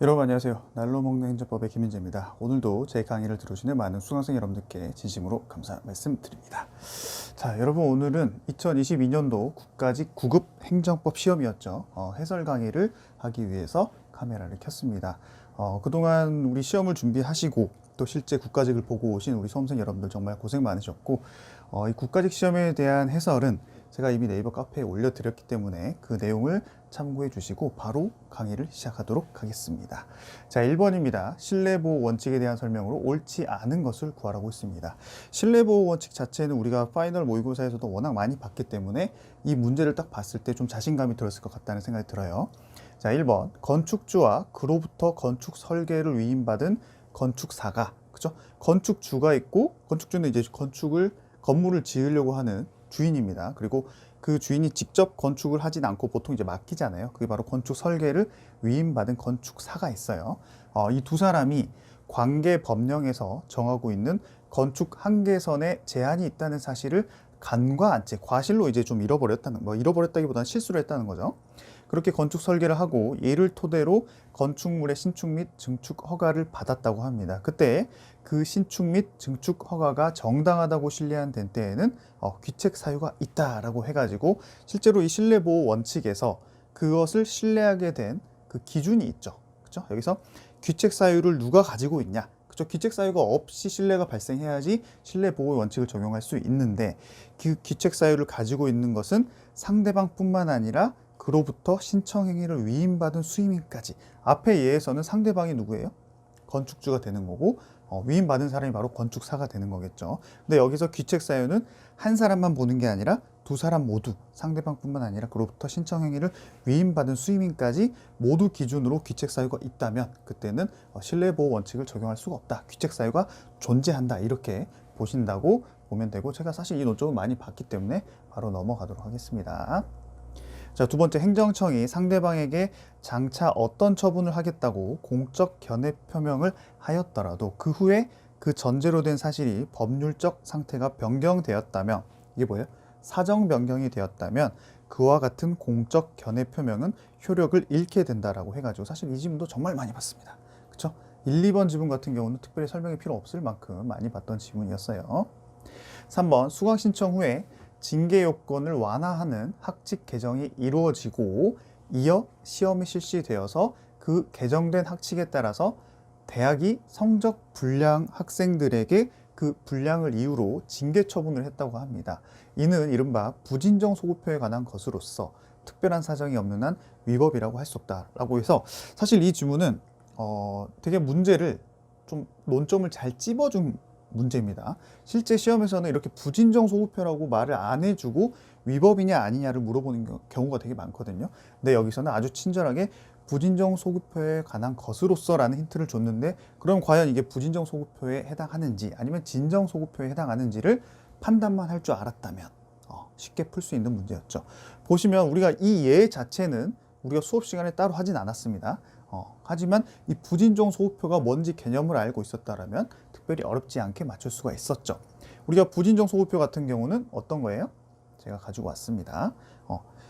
여러분 안녕하세요. 날로 먹는 행정법의 김민재입니다. 오늘도 제 강의를 들으시는 많은 수강생 여러분들께 진심으로 감사 말씀드립니다. 자, 여러분 오늘은 2022년도 국가직 9급 행정법 시험이었죠. 해설 강의를 하기 위해서 카메라를 켰습니다. 그동안 우리 시험을 준비하시고 또 실제 국가직을 보고 오신 우리 수험생 여러분들 정말 고생 많으셨고 이 국가직 시험에 대한 해설은 제가 이미 네이버 카페에 올려드렸기 때문에 그 내용을 참고해 주시고 바로 강의를 시작하도록 하겠습니다. 자, 1번입니다. 신뢰보호 원칙에 대한 설명으로 옳지 않은 것을 구하라고 했습니다. 신뢰보호 원칙 자체는 우리가 파이널 모의고사에서도 워낙 많이 봤기 때문에 이 문제를 딱 봤을 때 좀 자신감이 들었을 것 같다는 생각이 들어요. 자, 1번. 건축주와 그로부터 건축 설계를 위임받은 건축사가, 그죠? 건축주가 있고, 건축주는 이제 건물을 지으려고 하는 주인입니다. 그리고 그 주인이 직접 건축을 하진 않고 보통 이제 맡기잖아요. 그게 바로 건축 설계를 위임받은 건축사가 있어요. 이 두 사람이 관계 법령에서 정하고 있는 건축 한계선에 제한이 있다는 사실을 간과 안채, 과실로 이제 좀 잃어버렸다기보다는 실수를 했다는 거죠. 그렇게 건축 설계를 하고 이를 토대로 건축물의 신축 및 증축 허가를 받았다고 합니다. 그때 그 신축 및 증축 허가가 정당하다고 신뢰한 때에는 귀책 사유가 있다라고 해가지고 실제로 이 신뢰보호 원칙에서 그것을 신뢰하게 된 그 기준이 있죠. 그렇죠? 여기서 귀책 사유를 누가 가지고 있냐? 그렇죠? 귀책 사유가 없이 신뢰가 발생해야지 신뢰보호 원칙을 적용할 수 있는데 그 귀책 사유를 가지고 있는 것은 상대방뿐만 아니라 그로부터 신청 행위를 위임받은 수임인까지. 앞의 예에서는 상대방이 누구예요? 건축주가 되는 거고 위임받은 사람이 바로 건축사가 되는 거겠죠. 근데 여기서 귀책 사유는 한 사람만 보는 게 아니라 두 사람 모두, 상대방뿐만 아니라 그로부터 신청 행위를 위임받은 수임인까지 모두 기준으로 귀책 사유가 있다면 그때는 신뢰보호 원칙을 적용할 수가 없다. 귀책 사유가 존재한다. 이렇게 보신다고 보면 되고, 제가 사실 이 논점을 많이 봤기 때문에 바로 넘어가도록 하겠습니다. 자, 두 번째, 행정청이 상대방에게 장차 어떤 처분을 하겠다고 공적 견해 표명을 하였더라도 그 후에 그 전제로 된 사실이 법률적 상태가 변경되었다면, 이게 뭐예요? 사정 변경이 되었다면 그와 같은 공적 견해 표명은 효력을 잃게 된다라고 해가지고 사실 이 지문도 정말 많이 봤습니다. 그렇죠? 1, 2번 지문 같은 경우는 특별히 설명이 필요 없을 만큼 많이 봤던 지문이었어요. 3번, 수강 신청 후에 징계 요건을 완화하는 학칙 개정이 이루어지고 이어 시험이 실시되어서 그 개정된 학칙에 따라서 대학이 성적 불량 학생들에게 그 불량을 이유로 징계 처분을 했다고 합니다. 이는 이른바 부진정 소급표에 관한 것으로서 특별한 사정이 없는 한 위법이라고 할 수 없다라고 해서 사실 이 지문은 되게 문제를 좀 논점을 잘 찝어준 문제입니다. 실제 시험에서는 이렇게 부진정 소급표라고 말을 안 해주고 위법이냐 아니냐를 물어보는 경우가 되게 많거든요. 근데 여기서는 아주 친절하게 부진정 소급표에 관한 것으로서라는 힌트를 줬는데, 그럼 과연 이게 부진정 소급표에 해당하는지 아니면 진정 소급표에 해당하는지를 판단만 할 줄 알았다면 쉽게 풀 수 있는 문제였죠. 보시면 우리가 이 예 자체는 우리가 수업 시간에 따로 하진 않았습니다. 하지만 이 부진정 소급표가 뭔지 개념을 알고 있었다라면 특별히 어렵지 않게 맞출 수가 있었죠. 우리가 부진정 소급표 같은 경우는 어떤 거예요? 제가 가지고 왔습니다.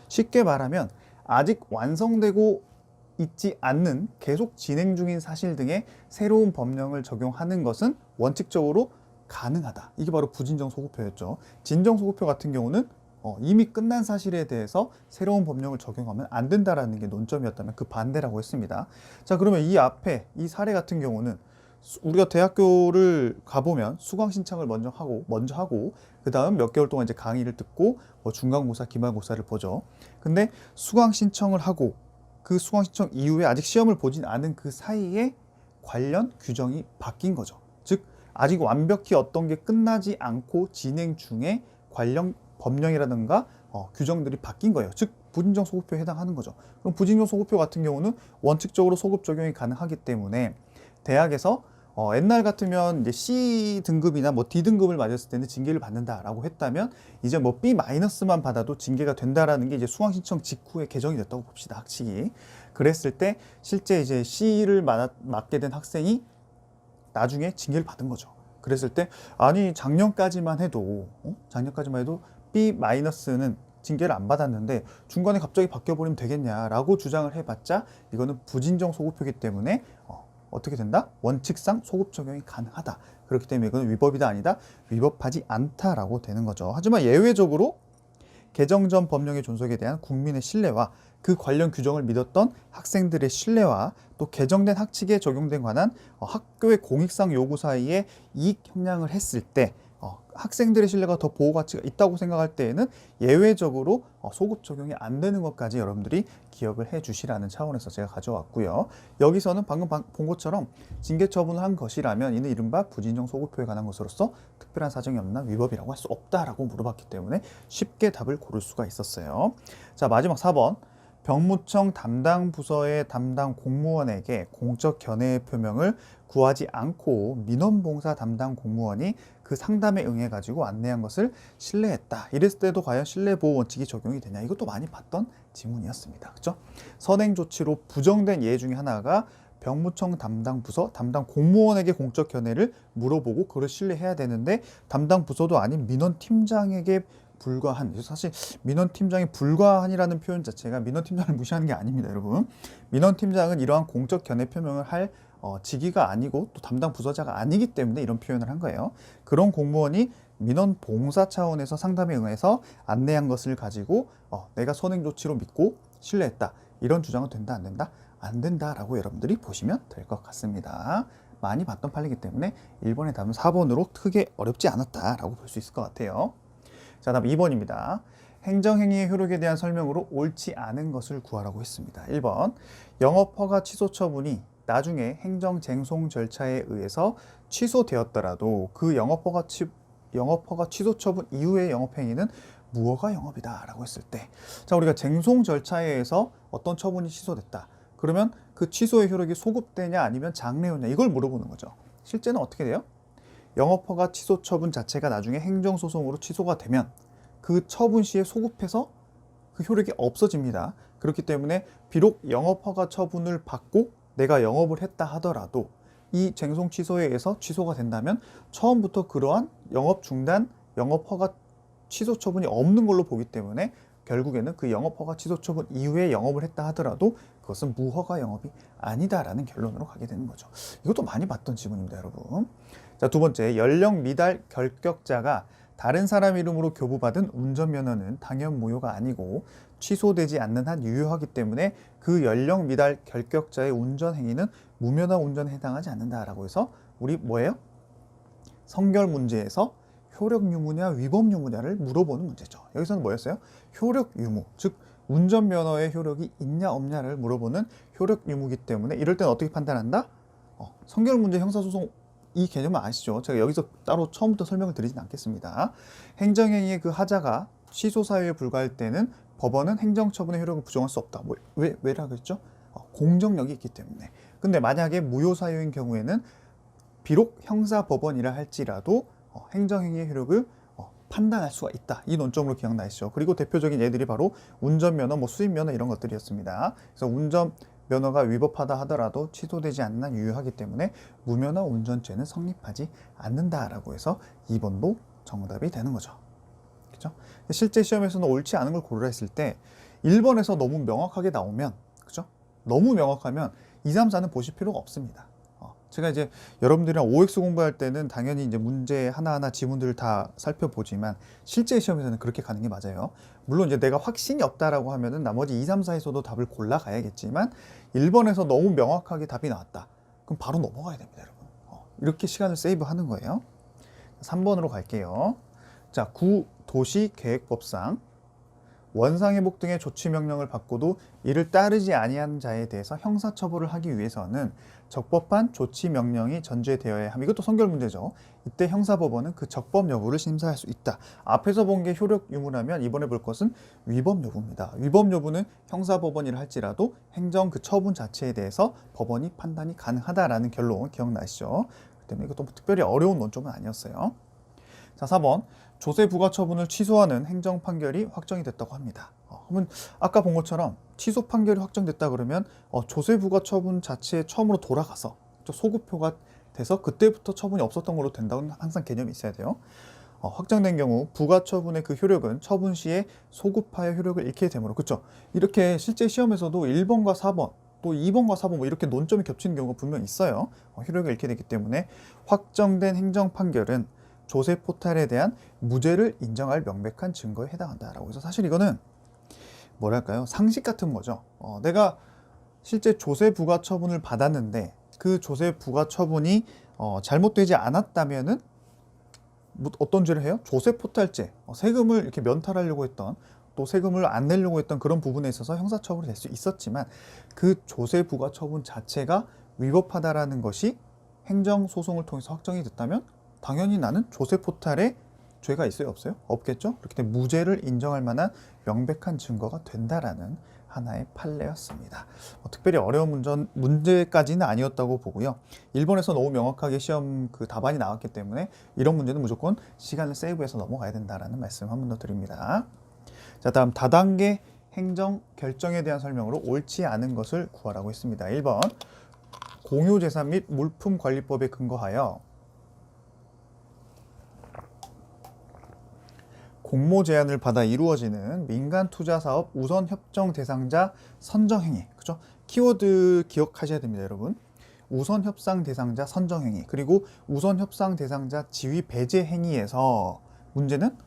쉽게 말하면 아직 완성되고 있지 않는 계속 진행 중인 사실 등의 새로운 법령을 적용하는 것은 원칙적으로 가능하다. 이게 바로 부진정 소급표였죠. 진정 소급표 같은 경우는 이미 끝난 사실에 대해서 새로운 법령을 적용하면 안 된다라는 게 논점이었다면 그 반대라고 했습니다. 자, 그러면 이 앞에 이 사례 같은 경우는 우리가 대학교를 가보면 수강 신청을 먼저 하고 그 다음 몇 개월 동안 이제 강의를 듣고 중간고사, 기말고사를 보죠. 근데 수강 신청을 하고 그 수강 신청 이후에 아직 시험을 보진 않은 그 사이에 관련 규정이 바뀐 거죠. 즉 아직 완벽히 어떤 게 끝나지 않고 진행 중에 관련 법령이라든가 규정들이 바뀐 거예요. 즉 부진정 소급표에 해당하는 거죠. 그럼 부진정 소급표 같은 경우는 원칙적으로 소급 적용이 가능하기 때문에 대학에서 옛날 같으면 이제 C 등급이나 뭐 D 등급을 맞았을 때는 징계를 받는다라고 했다면 이제 뭐 B-만 받아도 징계가 된다라는 게 이제 수강 신청 직후에 개정이 됐다고 봅시다. 학칙이. 그랬을 때 실제 이제 C를 맞게 된 학생이 나중에 징계를 받은 거죠. 그랬을 때 아니 작년까지만 해도 B-는 징계를 안 받았는데 중간에 갑자기 바뀌어버리면 되겠냐라고 주장을 해봤자 이거는 부진정 소급표이기 때문에 어떻게 된다? 원칙상 소급 적용이 가능하다. 그렇기 때문에 이건 위법이다 아니다? 위법하지 않다라고 되는 거죠. 하지만 예외적으로 개정 전 법령의 존속에 대한 국민의 신뢰와 그 관련 규정을 믿었던 학생들의 신뢰와 또 개정된 학칙에 적용된 관한 학교의 공익상 요구 사이에 이익 형량을 했을 때 학생들의 신뢰가 더 보호 가치가 있다고 생각할 때에는 예외적으로 소급 적용이 안 되는 것까지 여러분들이 기억을 해 주시라는 차원에서 제가 가져왔고요. 여기서는 방금 본 것처럼 징계 처분을 한 것이라면 이는 이른바 부진정 소급표에 관한 것으로서 특별한 사정이 없나 위법이라고 할 수 없다라고 물어봤기 때문에 쉽게 답을 고를 수가 있었어요. 자, 마지막 4번. 병무청 담당 부서의 담당 공무원에게 공적 견해의 표명을 구하지 않고 민원봉사 담당 공무원이 그 상담에 응해가지고 안내한 것을 신뢰했다. 이랬을 때도 과연 신뢰보호 원칙이 적용이 되냐? 이것도 많이 봤던 지문이었습니다. 그렇죠? 선행 조치로 부정된 예 중에 하나가 병무청 담당 부서 담당 공무원에게 공적 견해를 물어보고 그걸 신뢰해야 되는데 담당 부서도 아닌 민원팀장에게 불과한, 사실 민원팀장이 불과한이라는 표현 자체가 민원팀장을 무시하는 게 아닙니다, 여러분. 민원팀장은 이러한 공적 견해 표명을 할 직위가 아니고 또 담당 부서자가 아니기 때문에 이런 표현을 한 거예요. 그런 공무원이 민원 봉사 차원에서 상담에 응해서 안내한 것을 가지고 내가 선행 조치로 믿고 신뢰했다. 이런 주장은 된다, 안 된다? 안 된다라고 여러분들이 보시면 될 것 같습니다. 많이 봤던 판례이기 때문에 1번의 답은 4번으로 크게 어렵지 않았다라고 볼 수 있을 것 같아요. 자, 다음 2번입니다. 행정행위의 효력에 대한 설명으로 옳지 않은 것을 구하라고 했습니다. 1번, 영업허가 취소 처분이 나중에 행정쟁송 절차에 의해서 취소되었더라도 그 영업허가 취소 처분 이후의 영업행위는 무허가 영업이다 라고 했을 때, 자, 우리가 쟁송 절차에 의해서 어떤 처분이 취소됐다. 그러면 그 취소의 효력이 소급되냐 아니면 장래였냐 이걸 물어보는 거죠. 실제는 어떻게 돼요? 영업허가 취소 처분 자체가 나중에 행정소송으로 취소가 되면 그 처분 시에 소급해서 그 효력이 없어집니다. 그렇기 때문에 비록 영업허가 처분을 받고 내가 영업을 했다 하더라도 이 쟁송 취소에 의해서 취소가 된다면 처음부터 그러한 영업 중단, 영업허가 취소 처분이 없는 걸로 보기 때문에 결국에는 그 영업허가 취소 처분 이후에 영업을 했다 하더라도 그것은 무허가 영업이 아니다라는 결론으로 가게 되는 거죠. 이것도 많이 봤던 지문입니다, 여러분. 자, 두 번째, 연령 미달 결격자가 다른 사람 이름으로 교부받은 운전면허는 당연 무효가 아니고 취소되지 않는 한 유효하기 때문에 그 연령 미달 결격자의 운전 행위는 무면허 운전에 해당하지 않는다라고 해서 우리 뭐예요? 성결 문제에서 효력 유무냐 위법 유무냐를 물어보는 문제죠. 여기서는 뭐였어요? 효력 유무, 즉 운전면허의 효력이 있냐 없냐를 물어보는 효력 유무이기 때문에 이럴 때는 어떻게 판단한다? 성결 문제 형사소송 이 개념은 아시죠? 제가 여기서 따로 처음부터 설명을 드리진 않겠습니다. 행정행위의 그 하자가 취소 사유에 불과할 때는 법원은 행정처분의 효력을 부정할 수 없다. 왜라고 했죠? 공정력이 있기 때문에. 근데 만약에 무효 사유인 경우에는 비록 형사법원이라 할지라도 행정행위의 효력을 판단할 수가 있다. 이 논점으로 기억나시죠? 그리고 대표적인 예들이 바로 운전면허, 수입면허 이런 것들이었습니다. 그래서 운전면허가 위법하다 하더라도 취소되지 않는 한 유효하기 때문에 무면허 운전죄는 성립하지 않는다라고 해서 2번도 정답이 되는 거죠. 그렇죠? 실제 시험에서는 옳지 않은 걸 고르라 했을 때 1번에서 너무 명확하게 나오면, 그렇죠? 너무 명확하면 2, 3, 4는 보실 필요가 없습니다. 제가 이제 여러분들이랑 OX 공부할 때는 당연히 이제 문제 하나하나 지문들을 다 살펴보지만 실제 시험에서는 그렇게 가는 게 맞아요. 물론 이제 내가 확신이 없다라고 하면은 나머지 2, 3, 4에서도 답을 골라가야겠지만 1번에서 너무 명확하게 답이 나왔다. 그럼 바로 넘어가야 됩니다, 여러분. 이렇게 시간을 세이브하는 거예요. 3번으로 갈게요. 자, 구도시계획법상 원상회복 등의 조치명령을 받고도 이를 따르지 아니한 자에 대해서 형사처벌을 하기 위해서는 적법한 조치명령이 전제되어야 함. 이것도 성결 문제죠. 이때 형사법원은 그 적법 여부를 심사할 수 있다. 앞에서 본 게 효력 유무라면 이번에 볼 것은 위법 여부입니다. 위법 여부는 형사법원이라 할지라도 행정 그 처분 자체에 대해서 법원이 판단이 가능하다라는 결론 기억나시죠? 그 때문에 이것도 특별히 어려운 논점은 아니었어요. 자, 4번. 조세 부과 처분을 취소하는 행정 판결이 확정이 됐다고 합니다. 그러면 아까 본 것처럼 취소 판결이 확정됐다 그러면 조세 부과 처분 자체에 처음으로 돌아가서 소급표가 돼서 그때부터 처분이 없었던 걸로 된다고는 항상 개념이 있어야 돼요. 확정된 경우 부가처분의 그 효력은 처분 시에 소급하여 효력을 잃게 되므로, 그렇죠? 이렇게 실제 시험에서도 1번과 4번 또 2번과 4번 뭐 이렇게 논점이 겹치는 경우가 분명 있어요. 효력을 잃게 되기 때문에 확정된 행정 판결은 조세 포탈에 대한 무죄를 인정할 명백한 증거에 해당한다라고 해서, 사실 이거는 뭐랄까요, 상식 같은 거죠. 내가 실제 조세 부과 처분을 받았는데 그 조세 부과 처분이 잘못되지 않았다면은 어떤 죄를 해요? 조세 포탈죄, 세금을 이렇게 면탈하려고 했던, 또 세금을 안 내려고 했던 그런 부분에 있어서 형사처벌이 될 수 있었지만, 그 조세 부과 처분 자체가 위법하다라는 것이 행정소송을 통해서 확정이 됐다면 당연히 나는 조세 포탈에 죄가 있어요, 없어요? 없겠죠? 그렇기 때문에 무죄를 인정할 만한 명백한 증거가 된다라는 하나의 판례였습니다. 특별히 어려운 문제까지는 아니었다고 보고요. 일본에서 너무 명확하게 시험 그 답안이 나왔기 때문에 이런 문제는 무조건 시간을 세이브해서 넘어가야 된다라는 말씀 한 번 더 드립니다. 자, 다음 다단계 행정 결정에 대한 설명으로 옳지 않은 것을 구하라고 했습니다. 1번, 공유재산 및 물품관리법에 근거하여 공모 제안을 받아 이루어지는 민간 투자 사업 우선 협정 대상자 선정 행위. 그죠? 키워드 기억하셔야 됩니다, 여러분. 우선 협상 대상자 선정 행위, 그리고 우선 협상 대상자 지위 배제 행위에서 문제는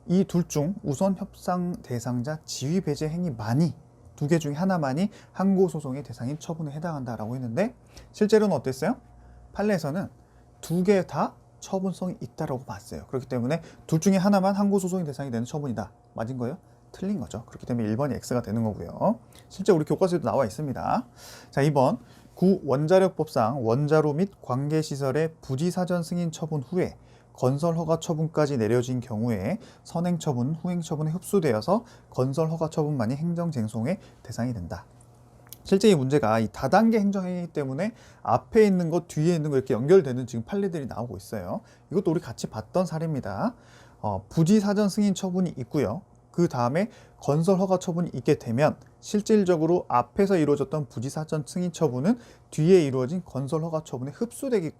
이 둘 중 우선 협상 대상자 지위 배제 행위만이, 두 개 중에 하나만이 항고 소송의 대상인 처분에 해당한다라고 했는데, 실제로는 어땠어요? 판례에서는 두 개 다 처분성이 있다라고 봤어요. 그렇기 때문에 둘 중에 하나만 항고 소송의 대상이 되는 처분이다. 맞은 거예요? 틀린 거죠. 그렇기 때문에 1번이 X가 되는 거고요. 실제 우리 교과서에도 나와 있습니다. 자, 2번, 구원자력법상 원자로 및 관계시설의 부지사전 승인 처분 후에 건설허가 처분까지 내려진 경우에 선행처분, 후행처분에 흡수되어서 건설허가 처분만이 행정쟁송의 대상이 된다. 실제 이 문제가 이 다단계 행정행위이기 때문에 앞에 있는 것, 뒤에 있는 것 이렇게 연결되는 지금 판례들이 나오고 있어요. 이것도 우리 같이 봤던 사례입니다. 부지사전 승인 처분이 있고요. 그 다음에 건설허가 처분이 있게 되면 실질적으로 앞에서 이루어졌던 부지사전 승인 처분은 뒤에 이루어진 건설허가 처분에 흡수되기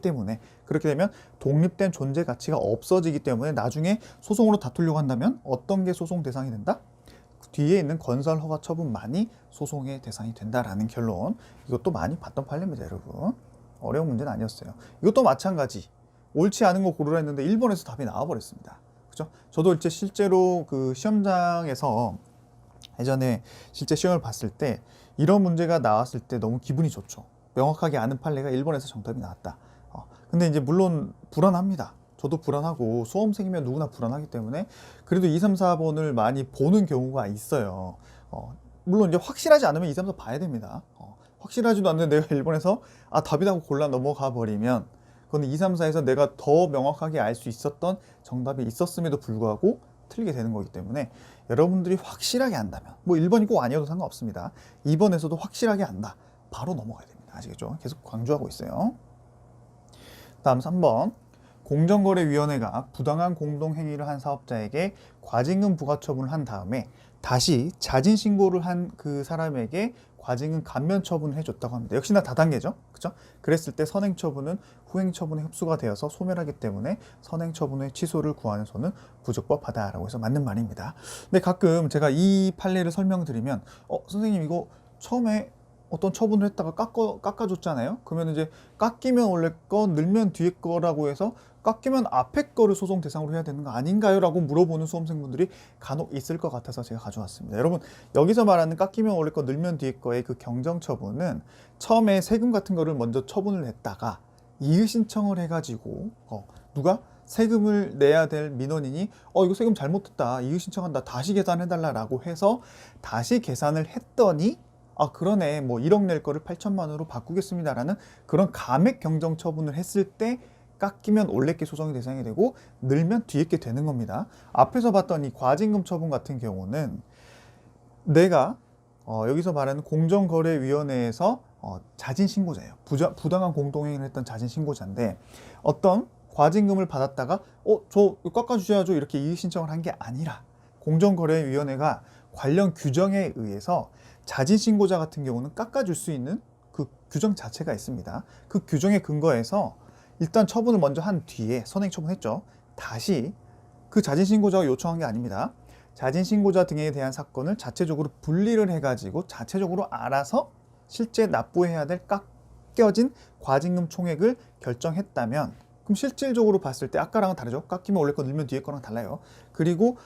때문에, 그렇게 되면 독립된 존재 가치가 없어지기 때문에 나중에 소송으로 다투려고 한다면 어떤 게 소송 대상이 된다? 뒤에 있는 건설 허가 처분만이 소송의 대상이 된다라는 결론. 이것도 많이 봤던 판례입니다, 여러분. 어려운 문제는 아니었어요. 이것도 마찬가지. 옳지 않은 거 고르라 했는데 1번에서 답이 나와버렸습니다. 그죠? 저도 이제 실제로 그 시험장에서 예전에 실제 시험을 봤을 때 이런 문제가 나왔을 때 너무 기분이 좋죠. 명확하게 아는 판례가 1번에서 정답이 나왔다. 근데 이제 물론 불안합니다. 저도 불안하고 수험생이면 누구나 불안하기 때문에 그래도 2, 3, 4번을 많이 보는 경우가 있어요. 물론 이제 확실하지 않으면 2, 3, 4 봐야 됩니다. 확실하지도 않는데 내가 1번에서 답이라고 골라 넘어가 버리면 그건 2, 3, 4에서 내가 더 명확하게 알 수 있었던 정답이 있었음에도 불구하고 틀리게 되는 거기 때문에 여러분들이 확실하게 안다면, 뭐 1번이 꼭 아니어도 상관없습니다. 2번에서도 확실하게 안다. 바로 넘어가야 됩니다. 아시겠죠? 계속 강조하고 있어요. 다음 3번. 공정거래위원회가 부당한 공동행위를 한 사업자에게 과징금 부과처분을 한 다음에 다시 자진신고를 한 그 사람에게 과징금 감면 처분을 해줬다고 합니다. 역시나 다단계죠. 그죠? 그랬을 때 선행처분은 후행처분에 흡수가 되어서 소멸하기 때문에 선행처분의 취소를 구하는 손은 부적법하다라고 해서 맞는 말입니다. 근데 가끔 제가 이 판례를 설명드리면 선생님 이거 처음에 어떤 처분을 했다가 깎아줬잖아요. 그러면 이제 깎이면 원래 거, 늘면 뒤에 거라고 해서 깎이면 앞에 거를 소송 대상으로 해야 되는 거 아닌가요? 라고 물어보는 수험생분들이 간혹 있을 것 같아서 제가 가져왔습니다. 여러분, 여기서 말하는 깎이면 원래 거, 늘면 뒤에 거의 그 경정처분은 처음에 세금 같은 거를 먼저 처분을 했다가 이의신청을 해가지고 누가 세금을 내야 될 민원인이 이거 세금 잘못했다, 이의신청한다, 다시 계산해달라고 해서 다시 계산을 했더니 그러네, 뭐 1억 낼 거를 8천만 원으로 바꾸겠습니다라는 그런 감액 경정 처분을 했을 때 깎이면 올레께 소송의 대상이 되고 늘면 뒤에 게 되는 겁니다. 앞에서 봤던 이 과징금 처분 같은 경우는 내가 여기서 말하는 공정거래위원회에서 자진신고자예요. 부당한 공동행위를 했던 자진신고자인데 어떤 과징금을 받았다가 저 깎아주셔야죠 이렇게 이의신청을 한 게 아니라 공정거래위원회가 관련 규정에 의해서 자진신고자 같은 경우는 깎아줄 수 있는 그 규정 자체가 있습니다. 그 규정에 근거해서 일단 처분을 먼저 한 뒤에 선행 처분했죠. 다시 그 자진신고자가 요청한 게 아닙니다. 자진신고자 등에 대한 사건을 자체적으로 분리를 해가지고 자체적으로 알아서 실제 납부해야 될 깎여진 과징금 총액을 결정했다면, 그럼 실질적으로 봤을 때 아까랑은 다르죠. 깎이면 올해 거 늘면 뒤에 거랑 달라요. 그리고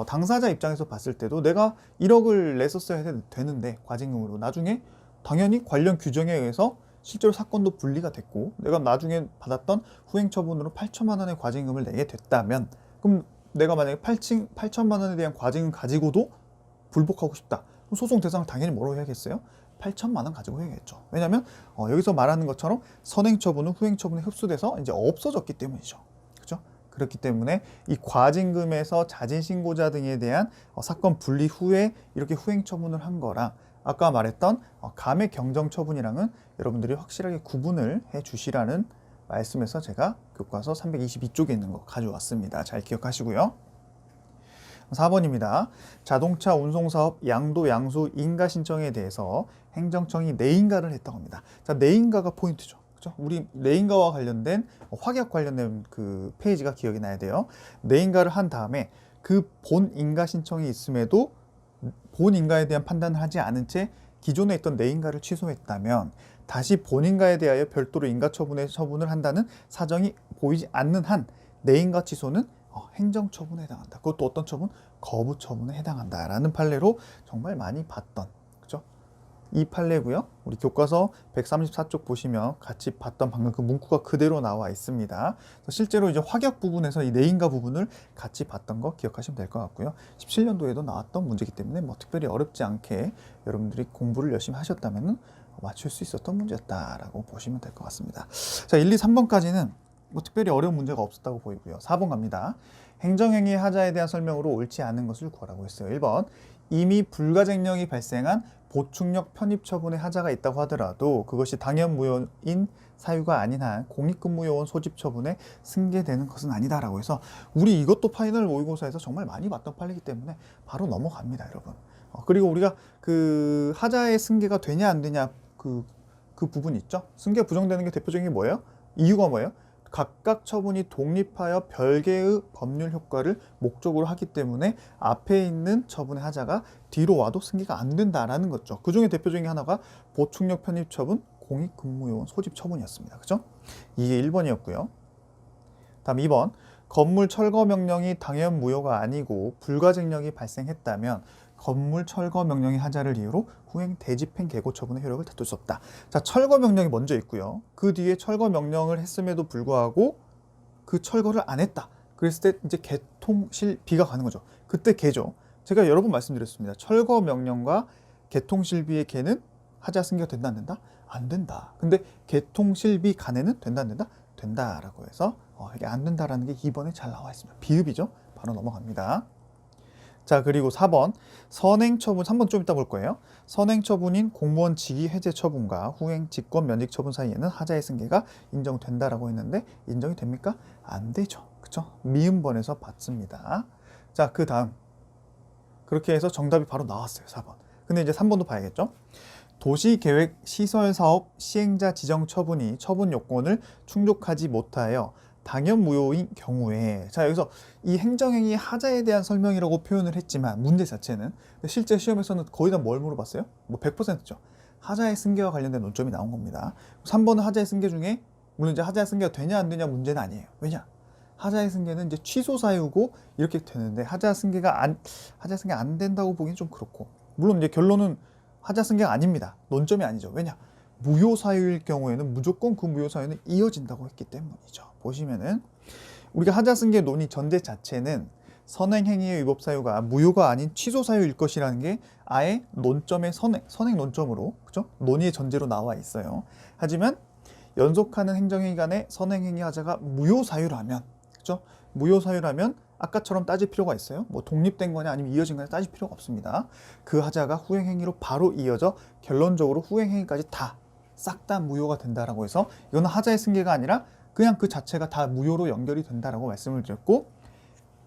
당사자 입장에서 봤을 때도 내가 1억을 냈었어야 되는데 과징금으로, 나중에 당연히 관련 규정에 의해서 실제로 사건도 분리가 됐고 내가 나중에 받았던 후행처분으로 8천만 원의 과징금을 내게 됐다면, 그럼 내가 만약에 8천만 원에 대한 과징금 가지고도 불복하고 싶다. 그럼 소송 대상을 당연히 뭐로 해야겠어요? 8천만 원 가지고 해야겠죠. 왜냐하면 여기서 말하는 것처럼 선행처분은 후행처분에 흡수돼서 이제 없어졌기 때문이죠. 그렇죠? 그렇기 때문에 이 과징금에서 자진신고자 등에 대한 사건 분리 후에 이렇게 후행처분을 한 거랑 아까 말했던 감액 경정처분이랑은 여러분들이 확실하게 구분을 해 주시라는 말씀에서 제가 교과서 322쪽에 있는 거 가져왔습니다. 잘 기억하시고요. 4번입니다. 자동차 운송사업 양도 양수 인가 신청에 대해서 행정청이 내인가를 했다고 합니다. 자, 내인가가 포인트죠. 그렇죠? 우리 내인가와 관련된 확약 관련된 그 페이지가 기억이 나야 돼요. 내인가를 한 다음에 그 본 인가 신청이 있음에도 본 인가에 대한 판단을 하지 않은 채 기존에 있던 내인가를 취소했다면 다시 본인가에 대하여 별도로 처분을 한다는 사정이 보이지 않는 한 내인가 취소는 행정처분에 해당한다. 그것도 어떤 처분? 거부처분에 해당한다라는 판례로 정말 많이 봤던, 그죠? 이 판례고요. 우리 교과서 134쪽 보시면 같이 봤던 방금 그 문구가 그대로 나와 있습니다. 실제로 이제 확약 부분에서 이 내인가 부분을 같이 봤던 거 기억하시면 될 것 같고요. 17년도에도 나왔던 문제이기 때문에 뭐 특별히 어렵지 않게 여러분들이 공부를 열심히 하셨다면 맞출 수 있었던 문제였다라고 보시면 될 것 같습니다. 자, 1, 2, 3번까지는 뭐 특별히 어려운 문제가 없었다고 보이고요. 4번 갑니다. 행정행위 하자에 대한 설명으로 옳지 않은 것을 구하라고 했어요. 1번, 이미 불가쟁령이 발생한 보충력 편입 처분의 하자가 있다고 하더라도 그것이 당연무효인 사유가 아닌 한 공익근무요원 소집 처분에 승계되는 것은 아니다라고 해서 우리 이것도 파이널 모의고사에서 정말 많이 봤던 판례이기 때문에 바로 넘어갑니다, 여러분. 그리고 우리가 그 하자의 승계가 되냐 안 되냐 그 부분 있죠. 승계 부정되는 게 대표적인 게 뭐예요? 이유가 뭐예요? 각각 처분이 독립하여 별개의 법률 효과를 목적으로 하기 때문에 앞에 있는 처분의 하자가 뒤로 와도 승계가 안 된다라는 거죠. 그 중에 대표적인 하나가 보충력 편입 처분, 공익근무요원 소집 처분이었습니다. 그죠? 이게 1번이었고요. 다음 2번, 건물 철거 명령이 당연 무효가 아니고 불가쟁령이 발생했다면 건물 철거 명령의 하자를 이유로 후행 대집행 개고 처분의 효력을 다툴 수 없다. 자, 철거 명령이 먼저 있고요. 그 뒤에 철거 명령을 했음에도 불구하고 그 철거를 안 했다. 그랬을 때 이제 개통실비가 가는 거죠. 그때 개죠. 제가 여러 번 말씀드렸습니다. 철거 명령과 개통실비의 개는 하자 승계가 된다 안 된다? 안 된다. 근데 개통실비 간에는 된다 안 된다? 된다라고 해서 이게 안 된다라는 게 2번에 잘 나와 있습니다. 비읍이죠. 바로 넘어갑니다. 자, 그리고 4번 선행처분, 3번 좀 이따 볼 거예요. 선행처분인 공무원 직위 해제 처분과 후행 직권 면직 처분 사이에는 하자의 승계가 인정된다라고 했는데 인정이 됩니까? 안 되죠. 그쵸? 미음번에서 받습니다. 자, 그 다음 그렇게 해서 정답이 바로 나왔어요. 4번. 근데 이제 3번도 봐야겠죠? 도시계획 시설사업 시행자 지정 처분이 처분 요건을 충족하지 못하여 당연무효인 경우에, 자, 여기서 이 행정행위 하자에 대한 설명이라고 표현을 했지만 문제 자체는 실제 시험에서는 거의 다 뭘 물어봤어요? 뭐 100%죠. 하자의 승계와 관련된 논점이 나온 겁니다. 3번은 하자의 승계 중에 물론 이제 하자의 승계가 되냐 안 되냐 문제는 아니에요. 왜냐? 하자의 승계는 이제 취소 사유고 이렇게 되는데 하자 승계 안 된다고 보기엔 좀 그렇고, 물론 이제 결론은 하자 승계가 아닙니다. 논점이 아니죠. 왜냐? 무효 사유일 경우에는 무조건 그 무효 사유는 이어진다고 했기 때문이죠. 보시면은 우리가 하자 승계 논의 전제 자체는 선행행위의 위법 사유가 무효가 아닌 취소 사유일 것이라는 게 아예 논점의 선행 논점으로, 그죠? 논의의 전제로 나와 있어요. 하지만 연속하는 행정행위 간의 선행행위 하자가 무효 사유라면, 그죠? 무효 사유라면 아까처럼 따질 필요가 있어요? 뭐 독립된 거냐 아니면 이어진 거냐 따질 필요가 없습니다. 그 하자가 후행행위로 바로 이어져 결론적으로 후행행위까지 싹 다 무효가 된다라고 해서 이거는 하자의 승계가 아니라 그냥 그 자체가 다 무효로 연결이 된다라고 말씀을 드렸고,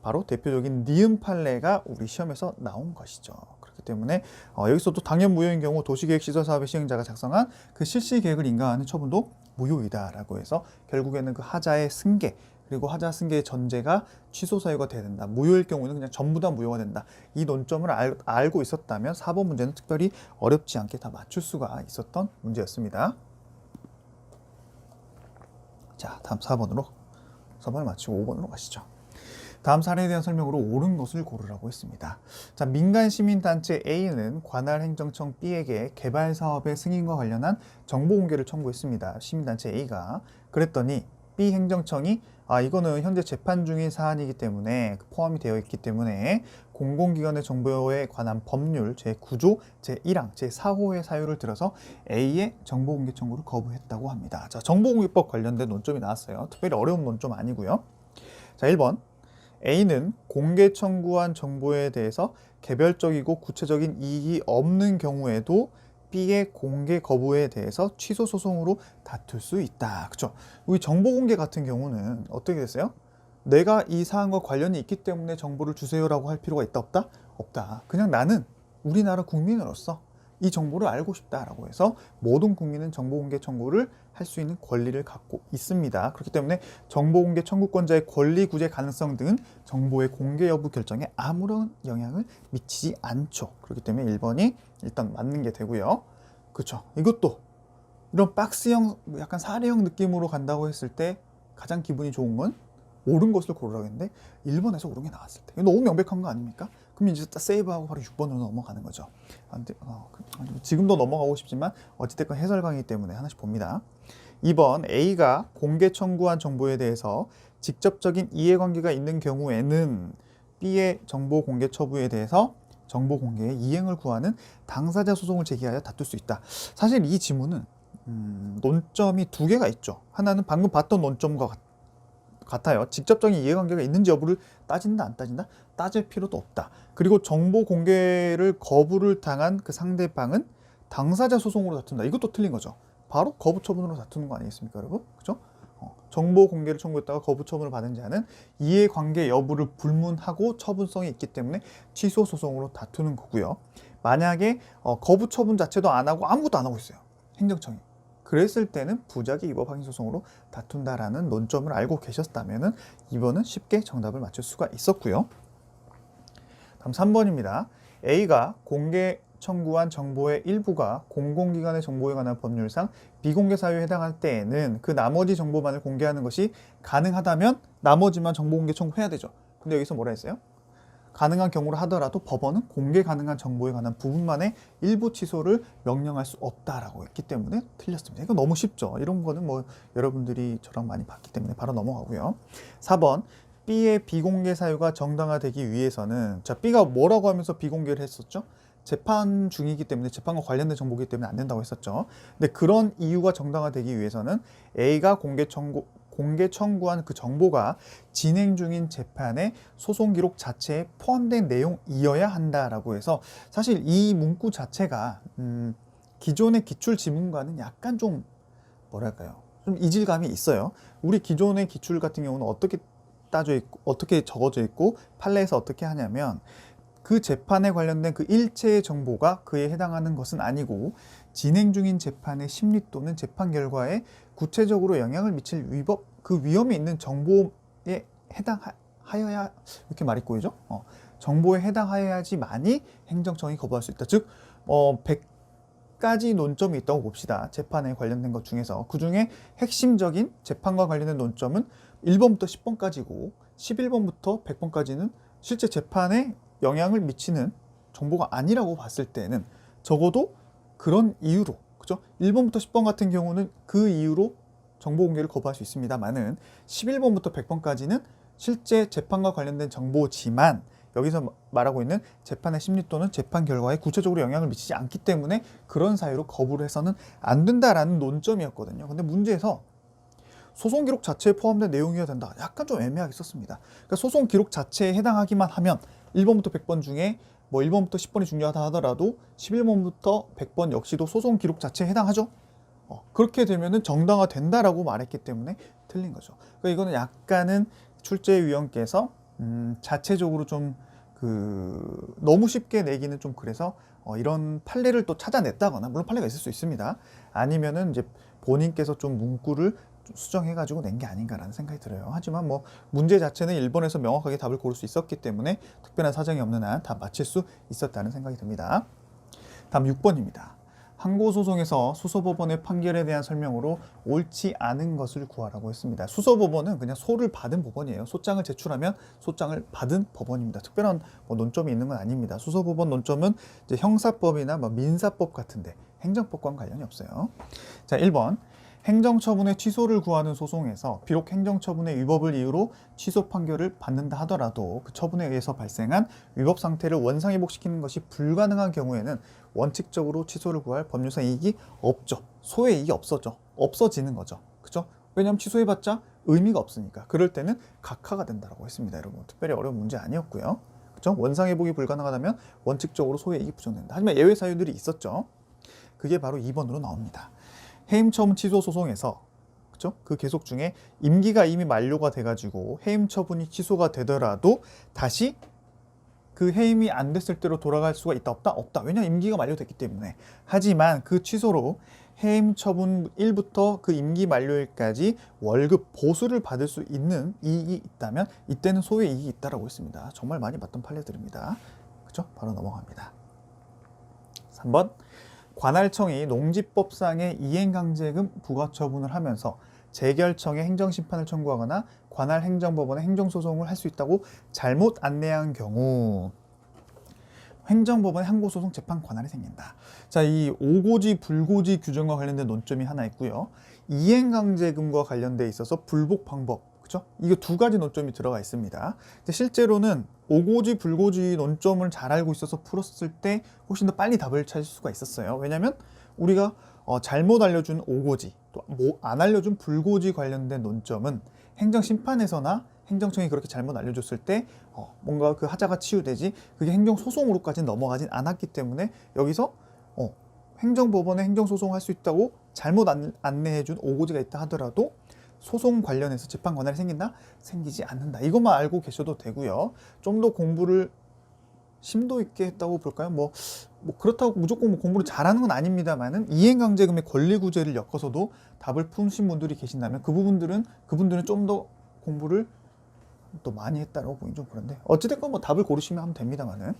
바로 대표적인 니은 판례가 우리 시험에서 나온 것이죠. 그렇기 때문에 여기서도 당연 무효인 경우 도시계획시설사업의 시행자가 작성한 그 실시 계획을 인가하는 처분도 무효이다라고 해서 결국에는 그 하자의 승계 그리고 하자 승계의 전제가 취소 사유가 돼야 된다. 무효일 경우는 그냥 전부 다 무효가 된다. 이 논점을 알고 있었다면 4번 문제는 특별히 어렵지 않게 다 맞출 수가 있었던 문제였습니다. 자, 다음 4번을 마치고 5번으로 가시죠. 다음 사례에 대한 설명으로 옳은 것을 고르라고 했습니다. 자, 민간시민단체 A는 관할행정청 B에게 개발사업의 승인과 관련한 정보 공개를 청구했습니다. 시민단체 A가. 그랬더니 B 행정청이 이거는 현재 재판 중인 사안이기 때문에 포함이 되어 있기 때문에 공공기관의 정보에 관한 법률 제9조 제1항 제4호의 사유를 들어서 A의 정보공개 청구를 거부했다고 합니다. 자, 정보공개법 관련된 논점이 나왔어요. 특별히 어려운 논점 아니고요. 자, 1번 A는 공개 청구한 정보에 대해서 개별적이고 구체적인 이익이 없는 경우에도 B의 공개 거부에 대해서 취소 소송으로 다툴 수 있다. 그렇죠? 우리 정보 공개 같은 경우는 어떻게 됐어요? 내가 이 사안과 관련이 있기 때문에 정보를 주세요라고 할 필요가 있다 없다? 없다. 그냥 나는 우리나라 국민으로서 이 정보를 알고 싶다라고 해서 모든 국민은 정보 공개 청구를 할 수 있는 권리를 갖고 있습니다. 그렇기 때문에 정보 공개 청구권자의 권리 구제 가능성 등은 정보의 공개 여부 결정에 아무런 영향을 미치지 않죠. 그렇기 때문에 1번이 일단 맞는 게 되고요. 그렇죠. 이것도 이런 박스형 약간 사례형 느낌으로 간다고 했을 때 가장 기분이 좋은 건 옳은 것을 고르라고 했는데 1번에서 옳은 게 나왔을 때 너무 명백한 거 아닙니까? 그럼 이제 딱 세이브하고 바로 6번으로 넘어가는 거죠. 지금도 넘어가고 싶지만 어찌됐건 해설 강의이기 때문에 하나씩 봅니다. 2번 A가 공개 청구한 정보에 대해서 직접적인 이해관계가 있는 경우에는 B의 정보 공개 처분에 대해서 정보 공개의 이행을 구하는 당사자 소송을 제기하여 다툴 수 있다. 사실 이 지문은 논점이 두 개가 있죠. 하나는 방금 봤던 논점과 같아요. 직접적인 이해관계가 있는지 여부를 따진다 안 따진다? 따질 필요도 없다. 그리고 정보 공개를 거부를 당한 그 상대방은 당사자 소송으로 다툰다. 이것도 틀린 거죠. 바로 거부 처분으로 다투는 거 아니겠습니까, 여러분? 그죠? 정보 공개를 청구했다가 거부 처분을 받은 자는 이해관계 여부를 불문하고 처분성이 있기 때문에 취소 소송으로 다투는 거고요. 만약에 거부 처분 자체도 안 하고 아무것도 안 하고 있어요. 행정청이. 그랬을 때는 부작위 위법 확인 소송으로 다툰다라는 논점을 알고 계셨다면 이번은 쉽게 정답을 맞출 수가 있었고요. 다음 3번입니다. A가 공개 청구한 정보의 일부가 공공기관의 정보에 관한 법률상 비공개 사유에 해당할 때에는 그 나머지 정보만을 공개하는 것이 가능하다면 나머지만 정보 공개 청구해야 되죠. 근데 여기서 뭐라 했어요? 가능한 경우를 하더라도 법원은 공개 가능한 정보에 관한 부분만의 일부 취소를 명령할 수 없다라고 했기 때문에 틀렸습니다. 이거 너무 쉽죠. 이런 거는 뭐 여러분들이 저랑 많이 봤기 때문에 바로 넘어가고요. 4번 B의 비공개 사유가 정당화되기 위해서는 자, B가 뭐라고 하면서 비공개를 했었죠? 재판 중이기 때문에 재판과 관련된 정보이기 때문에 안 된다고 했었죠. 근데 그런 이유가 정당화되기 위해서는 A가 공개 청구한 그 정보가 진행 중인 재판의 소송 기록 자체에 포함된 내용이어야 한다라고 해서 사실 이 문구 자체가 기존의 기출 지문과는 약간 좀 뭐랄까요? 좀 이질감이 있어요. 우리 기존의 기출 같은 경우는 어떻게 어떻게 적어져 있고 판례에서 어떻게 하냐면 그 재판에 관련된 그 일체의 정보가 그에 해당하는 것은 아니고 진행 중인 재판의 심리 또는 재판 결과에 구체적으로 영향을 미칠 그 위험이 있는 정보에 해당하여야 이렇게 말이 꼬이죠? 정보에 해당하여야지만이 행정청이 거부할 수 있다. 즉 100가지 논점이 있다고 봅시다. 재판에 관련된 것 중에서 그 중에 핵심적인 재판과 관련된 논점은 1번부터 10번까지고 11번부터 100번까지는 실제 재판에 영향을 미치는 정보가 아니라고 봤을 때는 적어도 그런 이유로 그죠? 1번부터 10번 같은 경우는 그 이유로 정보 공개를 거부할 수 있습니다만은 11번부터 100번까지는 실제 재판과 관련된 정보지만 여기서 말하고 있는 재판의 심리 또는 재판 결과에 구체적으로 영향을 미치지 않기 때문에 그런 사유로 거부를 해서는 안 된다라는 논점이었거든요. 근데 문제에서 소송 기록 자체에 포함된 내용이어야 된다. 약간 좀 애매하게 썼습니다. 그러니까 소송 기록 자체에 해당하기만 하면 1번부터 100번 중에 뭐 1번부터 10번이 중요하다 하더라도 11번부터 100번 역시도 소송 기록 자체에 해당하죠. 그렇게 되면은 정당화 된다라고 말했기 때문에 틀린 거죠. 그러니까 이거는 약간은 출제위원께서 자체적으로 좀 너무 쉽게 내기는 좀 그래서 이런 판례를 또 찾아냈다거나, 물론 판례가 있을 수 있습니다. 아니면은 이제 본인께서 좀 문구를 수정해가지고 낸 게 아닌가라는 생각이 들어요. 하지만 뭐 문제 자체는 1번에서 명확하게 답을 고를 수 있었기 때문에 특별한 사정이 없는 한 다 맞힐 수 있었다는 생각이 듭니다. 다음 6번입니다. 항고소송에서 수소법원의 판결에 대한 설명으로 옳지 않은 것을 구하라고 했습니다. 수소법원은 그냥 소를 받은 법원이에요. 소장을 제출하면 소장을 받은 법원입니다. 특별한 뭐 논점이 있는 건 아닙니다. 수소법원 논점은 이제 형사법이나 뭐 민사법 같은데 행정법과는 관련이 없어요. 자, 1번. 행정처분의 취소를 구하는 소송에서 비록 행정처분의 위법을 이유로 취소 판결을 받는다 하더라도 그 처분에 의해서 발생한 위법 상태를 원상회복시키는 것이 불가능한 경우에는 원칙적으로 취소를 구할 법률상 이익이 없죠. 소의 이익이 없어지는 거죠. 그죠? 왜냐하면 취소해봤자 의미가 없으니까. 그럴 때는 각하가 된다고 했습니다. 여러분, 특별히 어려운 문제 아니었고요. 그죠? 원상회복이 불가능하다면 원칙적으로 소의 이익이 부정된다. 하지만 예외 사유들이 있었죠. 그게 바로 2번으로 나옵니다. 해임처분 취소 소송에서 그죠? 그 계속 중에 임기가 이미 만료가 돼가지고 해임 처분이 취소가 되더라도 다시 그 해임이 안 됐을 때로 돌아갈 수가 있다 없다? 없다. 왜냐하면 임기가 만료됐기 때문에. 하지만 그 취소로 해임 처분 일부터 그 임기 만료일까지 월급 보수를 받을 수 있는 이익이 있다면 이때는 소의 이익이 있다라고 했습니다. 정말 많이 봤던 판례들입니다. 그죠? 바로 넘어갑니다. 3번. 관할청이 농지법상의 이행강제금 부과처분을 하면서 재결청에 행정심판을 청구하거나 관할행정법원에 행정소송을 할 수 있다고 잘못 안내한 경우 행정법원의 항고소송 재판 관할이 생긴다. 자, 이 오고지 불고지 규정과 관련된 논점이 하나 있고요. 이행강제금과 관련돼 있어서 불복 방법, 그죠? 이게 두 가지 논점이 들어가 있습니다. 실제로는 오고지 불고지 논점을 잘 알고 있어서 풀었을 때 훨씬 더 빨리 답을 찾을 수가 있었어요. 왜냐하면 우리가 잘못 알려준 오고지, 또 안 알려준 불고지 관련된 논점은 행정심판에서나 행정청이 그렇게 잘못 알려줬을 때 뭔가 그 하자가 치유되지 그게 행정소송으로까지 넘어가진 않았기 때문에 여기서 행정법원에 행정소송할 수 있다고 잘못 안내해준 오고지가 있다 하더라도 소송 관련해서 재판 권한이 생긴다? 생기지 않는다. 이것만 알고 계셔도 되고요. 좀 더 공부를 심도 있게 했다고 볼까요? 뭐 그렇다고 무조건 뭐 공부를 잘하는 건 아닙니다만은 이행강제금의 권리구제를 엮어서도 답을 푸신 분들이 계신다면 그분들은 좀 더 공부를 또 많이 했다고 보긴 좀 그런데 어찌됐건 뭐 답을 고르시면 하면 됩니다만은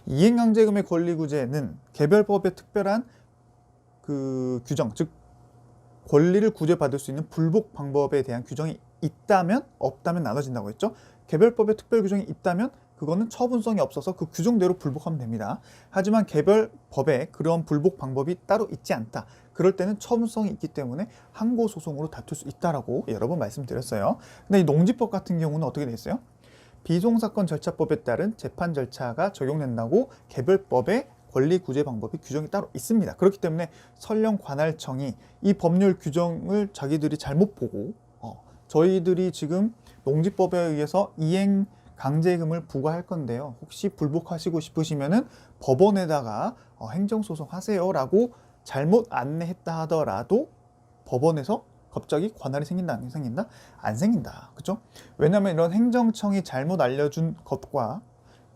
이행강제금의 권리구제는 개별법의 특별한 그 규정, 즉 권리를 구제받을 수 있는 불복 방법에 대한 규정이 있다면 없다면 나눠진다고 했죠. 개별법에 특별 규정이 있다면 그거는 처분성이 없어서 그 규정대로 불복하면 됩니다. 하지만 개별법에 그런 불복 방법이 따로 있지 않다. 그럴 때는 처분성이 있기 때문에 항고소송으로 다툴 수 있다라고 여러 번 말씀드렸어요. 근데 이 농지법 같은 경우는 어떻게 돼 있어요? 비송사건 절차법에 따른 재판 절차가 적용된다고 개별법에 권리 구제 방법이 규정이 따로 있습니다. 그렇기 때문에 설령 관할청이 이 법률 규정을 자기들이 잘못 보고 저희들이 지금 농지법에 의해서 이행 강제금을 부과할 건데요. 혹시 불복하시고 싶으시면은 법원에다가 행정소송 하세요라고 잘못 안내했다 하더라도 법원에서 갑자기 관할이 생긴다 안 생긴다? 안 생긴다. 그죠? 왜냐하면 이런 행정청이 잘못 알려준 것과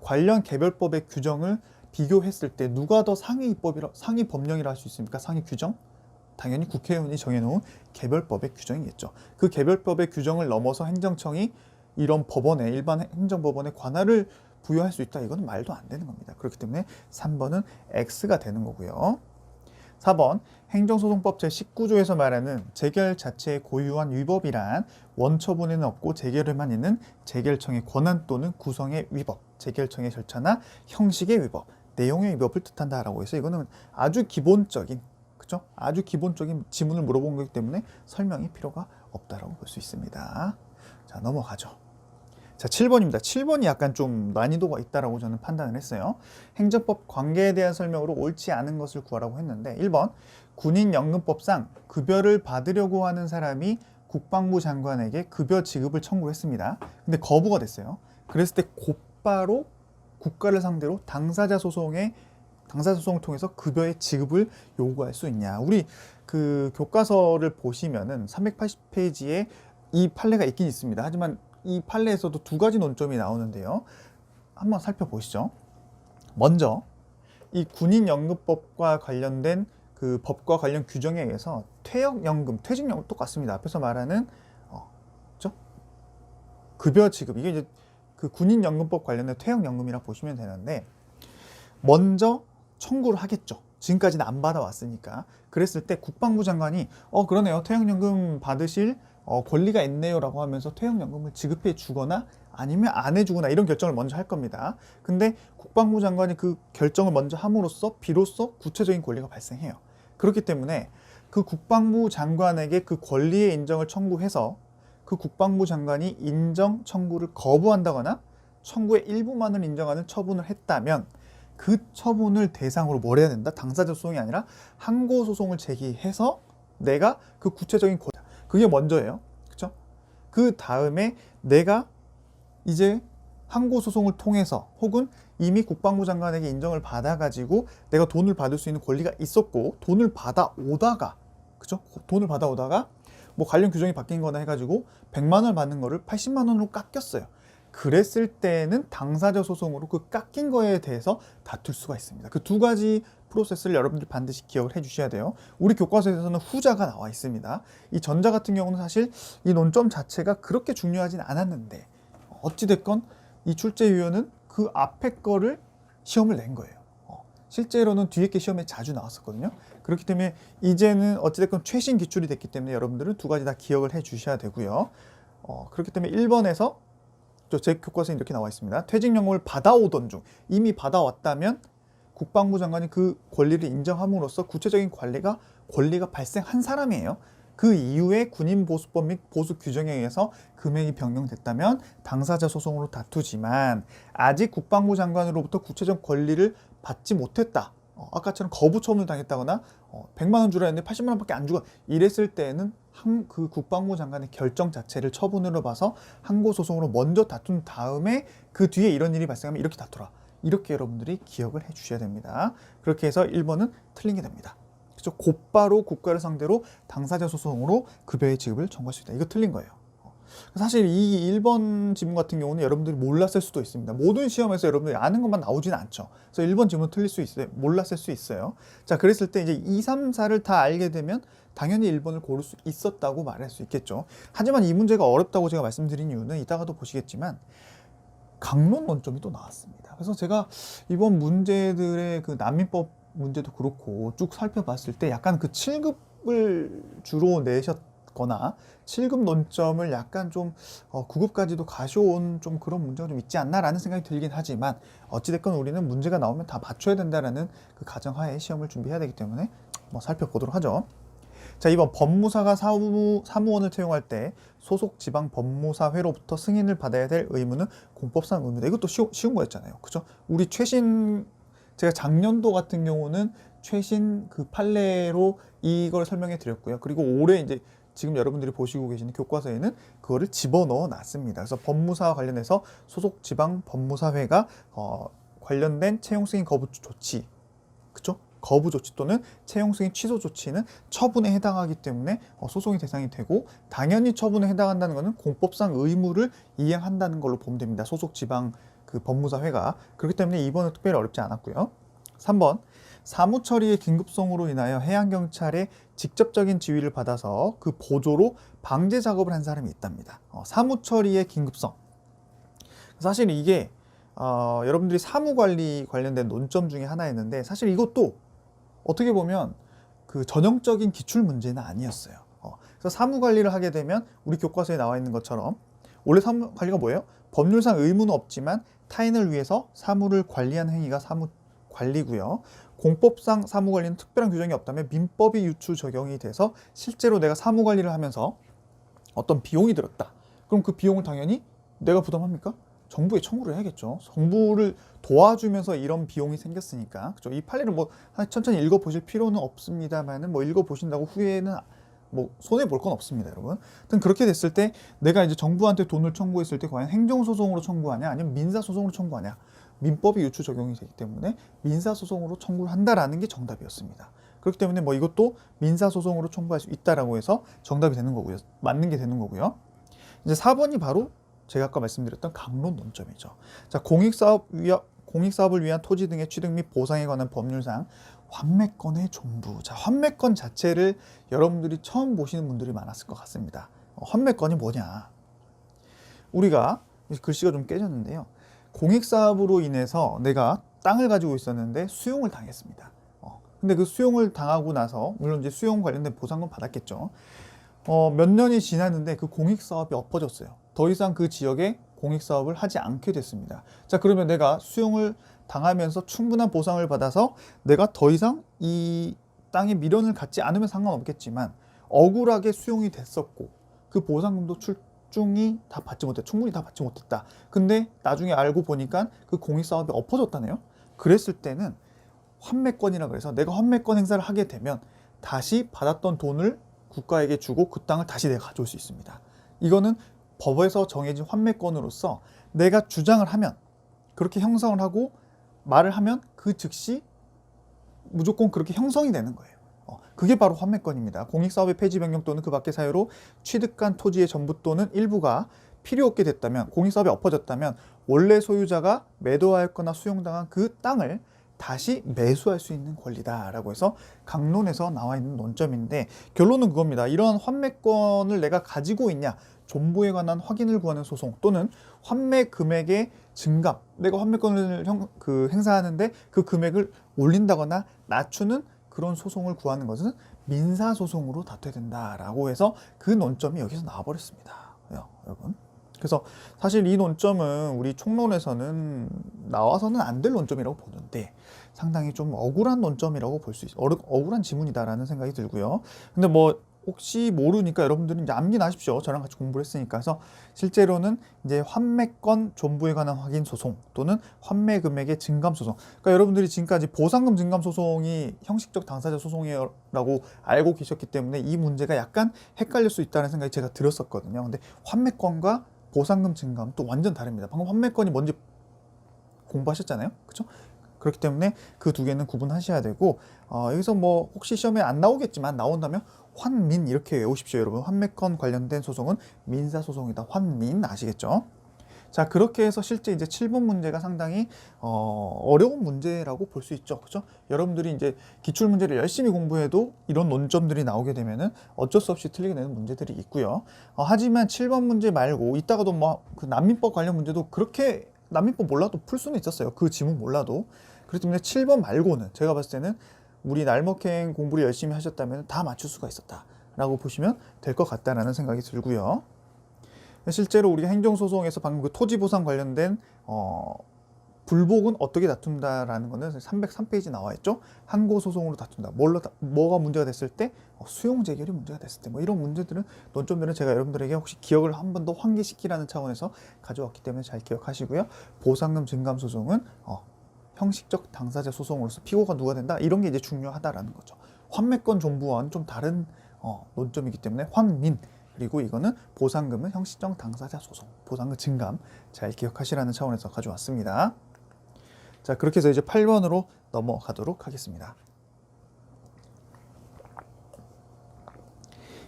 관련 개별법의 규정을 비교했을 때 누가 더 상위 법령이라 할 수 있습니까? 상위 규정? 당연히 국회의원이 정해놓은 개별법의 규정이겠죠. 그 개별법의 규정을 넘어서 행정청이 이런 법원에 일반 행정법원에 관할을 부여할 수 있다. 이건 말도 안 되는 겁니다. 그렇기 때문에 3번은 X가 되는 거고요. 4번 행정소송법 제19조에서 말하는 재결 자체의 고유한 위법이란 원처분에는 없고 재결에만 있는 재결청의 권한 또는 구성의 위법, 재결청의 절차나 형식의 위법, 내용의 위법을 뜻한다라고 해서 이거는 아주 기본적인 그죠? 아주 기본적인 지문을 물어본 거기 때문에 설명이 필요가 없다라고 볼 수 있습니다. 자, 넘어가죠. 자, 7번입니다. 7번이 약간 좀 난이도가 있다라고 저는 판단을 했어요. 행정법 관계에 대한 설명으로 옳지 않은 것을 구하라고 했는데 1번 군인연금법상 급여를 받으려고 하는 사람이 국방부 장관에게 급여 지급을 청구했습니다. 근데 거부가 됐어요. 그랬을 때 곧바로 국가를 상대로 당사자 소송을 통해서 급여의 지급을 요구할 수 있냐. 우리 그 교과서를 보시면은 380페이지에 이 판례가 있긴 있습니다. 하지만 이 판례에서도 두 가지 논점이 나오는데요. 한번 살펴보시죠. 먼저 이 군인연금법과 관련된 그 법과 관련 규정에 의해서 퇴역연금, 퇴직연금 똑같습니다. 앞에서 말하는 그렇죠? 급여 지급, 이게 이제 그 군인연금법 관련된 퇴역연금이라 보시면 되는데, 먼저 청구를 하겠죠. 지금까지는 안 받아왔으니까. 그랬을 때 국방부 장관이 그러네요, 퇴역연금 받으실 권리가 있네요 라고 하면서 퇴역연금을 지급해 주거나 아니면 안 해주거나 이런 결정을 먼저 할 겁니다. 근데 국방부 장관이 그 결정을 먼저 함으로써 비로소 구체적인 권리가 발생해요. 그렇기 때문에 그 국방부 장관에게 그 권리의 인정을 청구해서 그 국방부 장관이 인정 청구를 거부한다거나 청구의 일부만을 인정하는 처분을 했다면, 그 처분을 대상으로 뭘 해야 된다? 당사자 소송이 아니라 항고 소송을 제기해서 내가 그 구체적인 그게 먼저예요. 그렇죠? 그 다음에 내가 이제 항고 소송을 통해서 혹은 이미 국방부 장관에게 인정을 받아가지고 내가 돈을 받을 수 있는 권리가 있었고, 돈을 받아오다가, 그죠? 돈을 받아오다가 뭐 관련 규정이 바뀐 거나 해가지고 100만 원을 받는 거를 80만 원으로 깎였어요. 그랬을 때는 당사자 소송으로 그 깎인 거에 대해서 다툴 수가 있습니다. 그 두 가지 프로세스를 여러분들 반드시 기억을 해 주셔야 돼요. 우리 교과서에서는 후자가 나와 있습니다. 이 전자 같은 경우는 사실 이 논점 자체가 그렇게 중요하진 않았는데, 어찌됐건 이 출제위원은 그 앞에 거를 시험을 낸 거예요. 실제로는 뒤에 게 시험에 자주 나왔었거든요. 그렇기 때문에 이제는 어찌됐건 최신 기출이 됐기 때문에 여러분들은 두 가지 다 기억을 해 주셔야 되고요. 그렇기 때문에 1번에서 제 교과서에 이렇게 나와 있습니다. 퇴직연금을 받아오던 중, 이미 받아왔다면 국방부 장관이 그 권리를 인정함으로써 구체적인 권리가 발생한 사람이에요. 그 이후에 군인보수법 및 보수 규정에 의해서 금액이 변경됐다면 당사자 소송으로 다투지만, 아직 국방부 장관으로부터 구체적 권리를 받지 못했다, 아까처럼 거부 처분을 당했다거나 100만 원 주라 했는데 80만 원밖에 안 주고 이랬을 때는 그 국방부 장관의 결정 자체를 처분으로 봐서 항고 소송으로 먼저 다툰 다음에 그 뒤에 이런 일이 발생하면 이렇게 다투라, 이렇게 여러분들이 기억을 해 주셔야 됩니다. 그렇게 해서 1번은 틀린 게 됩니다. 그렇죠? 곧바로 국가를 상대로 당사자 소송으로 급여의 지급을 청구할 수 있다. 이거 틀린 거예요. 사실 이 1번 지문 같은 경우는 여러분들이 몰랐을 수도 있습니다. 모든 시험에서 여러분들이 아는 것만 나오지는 않죠. 그래서 1번 지문은 틀릴 수 있어요. 몰랐을 수 있어요. 자, 그랬을 때 이제 2, 3, 4를 다 알게 되면 당연히 1번을 고를 수 있었다고 말할 수 있겠죠. 하지만 이 문제가 어렵다고 제가 말씀드린 이유는 이따가도 보시겠지만 강론 논점이 또 나왔습니다. 그래서 제가 이번 문제들의 그 난민법 문제도 그렇고 쭉 살펴봤을 때 약간 그 7급을 주로 내셨거나 7급 논점을 약간 좀 9급까지도 가셔온 좀 그런 문제가 좀 있지 않나라는 생각이 들긴 하지만, 어찌됐건 우리는 문제가 나오면 다 맞춰야 된다라는 그 가정하에 시험을 준비해야 되기 때문에 뭐 살펴보도록 하죠. 자, 이번 법무사가 사무원을 채용할 때 소속 지방 법무사회로부터 승인을 받아야 될 의무는 공법상 의무다. 이것도 쉬운 거였잖아요. 그죠? 우리 최신, 제가 작년도 같은 경우는 최신 그 판례로 이걸 설명해 드렸고요. 그리고 올해 이제 지금 여러분들이 보시고 계시는 교과서에는 그거를 집어넣어 놨습니다. 그래서 법무사와 관련해서 소속 지방 법무사회가 관련된 채용 승인 거부 조치, 그쵸? 거부 조치 또는 채용 승인 취소 조치는 처분에 해당하기 때문에 소송이 대상이 되고, 당연히 처분에 해당한다는 것은 공법상 의무를 이행한다는 걸로 보면 됩니다. 소속 지방 그 법무사회가. 그렇기 때문에 2번은 특별히 어렵지 않았고요. 3번, 사무처리의 긴급성으로 인하여 해양경찰의 직접적인 지휘를 받아서 그 보조로 방제 작업을 한 사람이 있답니다. 사무처리의 긴급성. 사실 이게 여러분들이 사무관리 관련된 논점 중에 하나였는데, 사실 이것도 어떻게 보면 그 전형적인 기출 문제는 아니었어요. 그래서 사무관리를 하게 되면 우리 교과서에 나와 있는 것처럼 원래 사무관리가 뭐예요? 법률상 의무는 없지만 타인을 위해서 사무를 관리하는 행위가 사무관리고요. 공법상 사무관리는 특별한 규정이 없다면 민법이 유추 적용이 돼서 실제로 내가 사무관리를 하면서 어떤 비용이 들었다. 그럼 그 비용을 당연히 내가 부담합니까? 정부에 청구를 해야겠죠. 정부를 도와주면서 이런 비용이 생겼으니까. 그죠? 이 판례를 뭐 천천히 읽어보실 필요는 없습니다만은 뭐 읽어보신다고 후회는 뭐 손해 볼 건 없습니다, 여러분. 하여튼 그렇게 됐을 때 내가 이제 정부한테 돈을 청구했을 때 과연 행정소송으로 청구하냐 아니면 민사소송으로 청구하냐. 민법이 유추 적용이 되기 때문에 민사소송으로 청구를 한다라는 게 정답이었습니다. 그렇기 때문에 뭐 이것도 민사소송으로 청구할 수 있다라고 해서 정답이 되는 거고요. 맞는 게 되는 거고요. 이제 4번이 바로 제가 아까 말씀드렸던 강론 논점이죠. 자, 공익사업을 위한 토지 등의 취득 및 보상에 관한 법률상 환매권의 존부. 자, 환매권 자체를 여러분들이 처음 보시는 분들이 많았을 것 같습니다. 환매권이 뭐냐? 우리가 글씨가 좀 깨졌는데요. 공익사업으로 인해서 내가 땅을 가지고 있었는데 수용을 당했습니다. 근데 그 수용을 당하고 나서 물론 이제 수용 관련된 보상금 받았겠죠. 몇 년이 지났는데 그 공익사업이 엎어졌어요. 더 이상 그 지역에 공익사업을 하지 않게 됐습니다. 자, 그러면 내가 수용을 당하면서 충분한 보상을 받아서 내가 더 이상 이 땅에 미련을 갖지 않으면 상관없겠지만 억울하게 수용이 됐었고 그 보상금도 충분히 다 받지 못했다. 근데 나중에 알고 보니까 그 공익사업이 엎어졌다네요. 그랬을 때는 환매권이라 그래서 내가 환매권 행사를 하게 되면 다시 받았던 돈을 국가에게 주고 그 땅을 다시 내가 가져올 수 있습니다. 이거는 법에서 정해진 환매권으로서 내가 주장을 하면 그렇게 형성을 하고 말을 하면 그 즉시 무조건 그렇게 형성이 되는 거예요. 그게 바로 환매권입니다. 공익사업의 폐지 변경 또는 그 밖의 사유로 취득한 토지의 전부 또는 일부가 필요 없게 됐다면, 공익사업이 엎어졌다면 원래 소유자가 매도하였거나 수용당한 그 땅을 다시 매수할 수 있는 권리다라고 해서 강론에서 나와 있는 논점인데, 결론은 그겁니다. 이러한 환매권을 내가 가지고 있냐, 존부에 관한 확인을 구하는 소송 또는 환매 금액의 증감, 내가 환매권을 행사하는데 그 금액을 올린다거나 낮추는 그런 소송을 구하는 것은 민사소송으로 다퉈야 된다라고 해서 그 논점이 여기서 나와버렸습니다. 여러분. 그래서 사실 이 논점은 우리 총론에서는 나와서는 안 될 논점이라고 보는데 상당히 좀 억울한 논점이라고 볼 수 있어요. 억울한 지문이다라는 생각이 들고요. 근데 뭐 혹시 모르니까 여러분들은 이제 암기하십시오. 저랑 같이 공부를 했으니까. 그래서 실제로는 이제 환매권 존부에 관한 확인 소송 또는 환매 금액의 증감 소송. 그러니까 여러분들이 지금까지 보상금 증감 소송이 형식적 당사자 소송이라고 알고 계셨기 때문에 이 문제가 약간 헷갈릴 수 있다는 생각이 제가 들었었거든요. 근데 환매권과 보상금 증감 또 완전 다릅니다. 방금 환매권이 뭔지 공부하셨잖아요. 그렇죠? 그렇기 때문에 그 두 개는 구분하셔야 되고, 여기서 뭐 혹시 시험에 안 나오겠지만 나온다면 환민 이렇게 외우십시오. 여러분, 환매권 관련된 소송은 민사소송이다. 환민 아시겠죠? 자, 그렇게 해서 실제 이제 7번 문제가 상당히 어려운 문제라고 볼 수 있죠. 그렇죠? 여러분들이 이제 기출 문제를 열심히 공부해도 이런 논점들이 나오게 되면은 어쩔 수 없이 틀리게 되는 문제들이 있고요. 하지만 7번 문제 말고 이따가도 뭐 그 난민법 관련 문제도 그렇게 난민법 몰라도 풀 수는 있었어요. 그 지문 몰라도. 그렇기 때문에 7번 말고는 제가 봤을 때는 우리 날먹행 공부를 열심히 하셨다면 다 맞출 수가 있었다라고 보시면 될 것 같다라는 생각이 들고요. 실제로 우리가 행정소송에서 방금 그 토지보상 관련된 불복은 어떻게 다툰다라는 거는 303페이지 나와 있죠. 항고소송으로 다툰다. 뭐가 문제가 됐을 때 수용재결이 문제가 됐을 때 뭐 이런 문제들은 논점들은 제가 여러분들에게 혹시 기억을 한 번 더 환기시키라는 차원에서 가져왔기 때문에 잘 기억하시고요. 보상금 증감소송은 형식적 당사자 소송으로서 피고가 누가 된다 이런 게 이제 중요하다라는 거죠. 환매권 존부와는 좀 다른 논점이기 때문에 환민, 그리고 이거는 보상금은 형식적 당사자 소송, 보상금 증감 잘 기억하시라는 차원에서 가져왔습니다. 자, 그렇게 해서 이제 8번으로 넘어가도록 하겠습니다.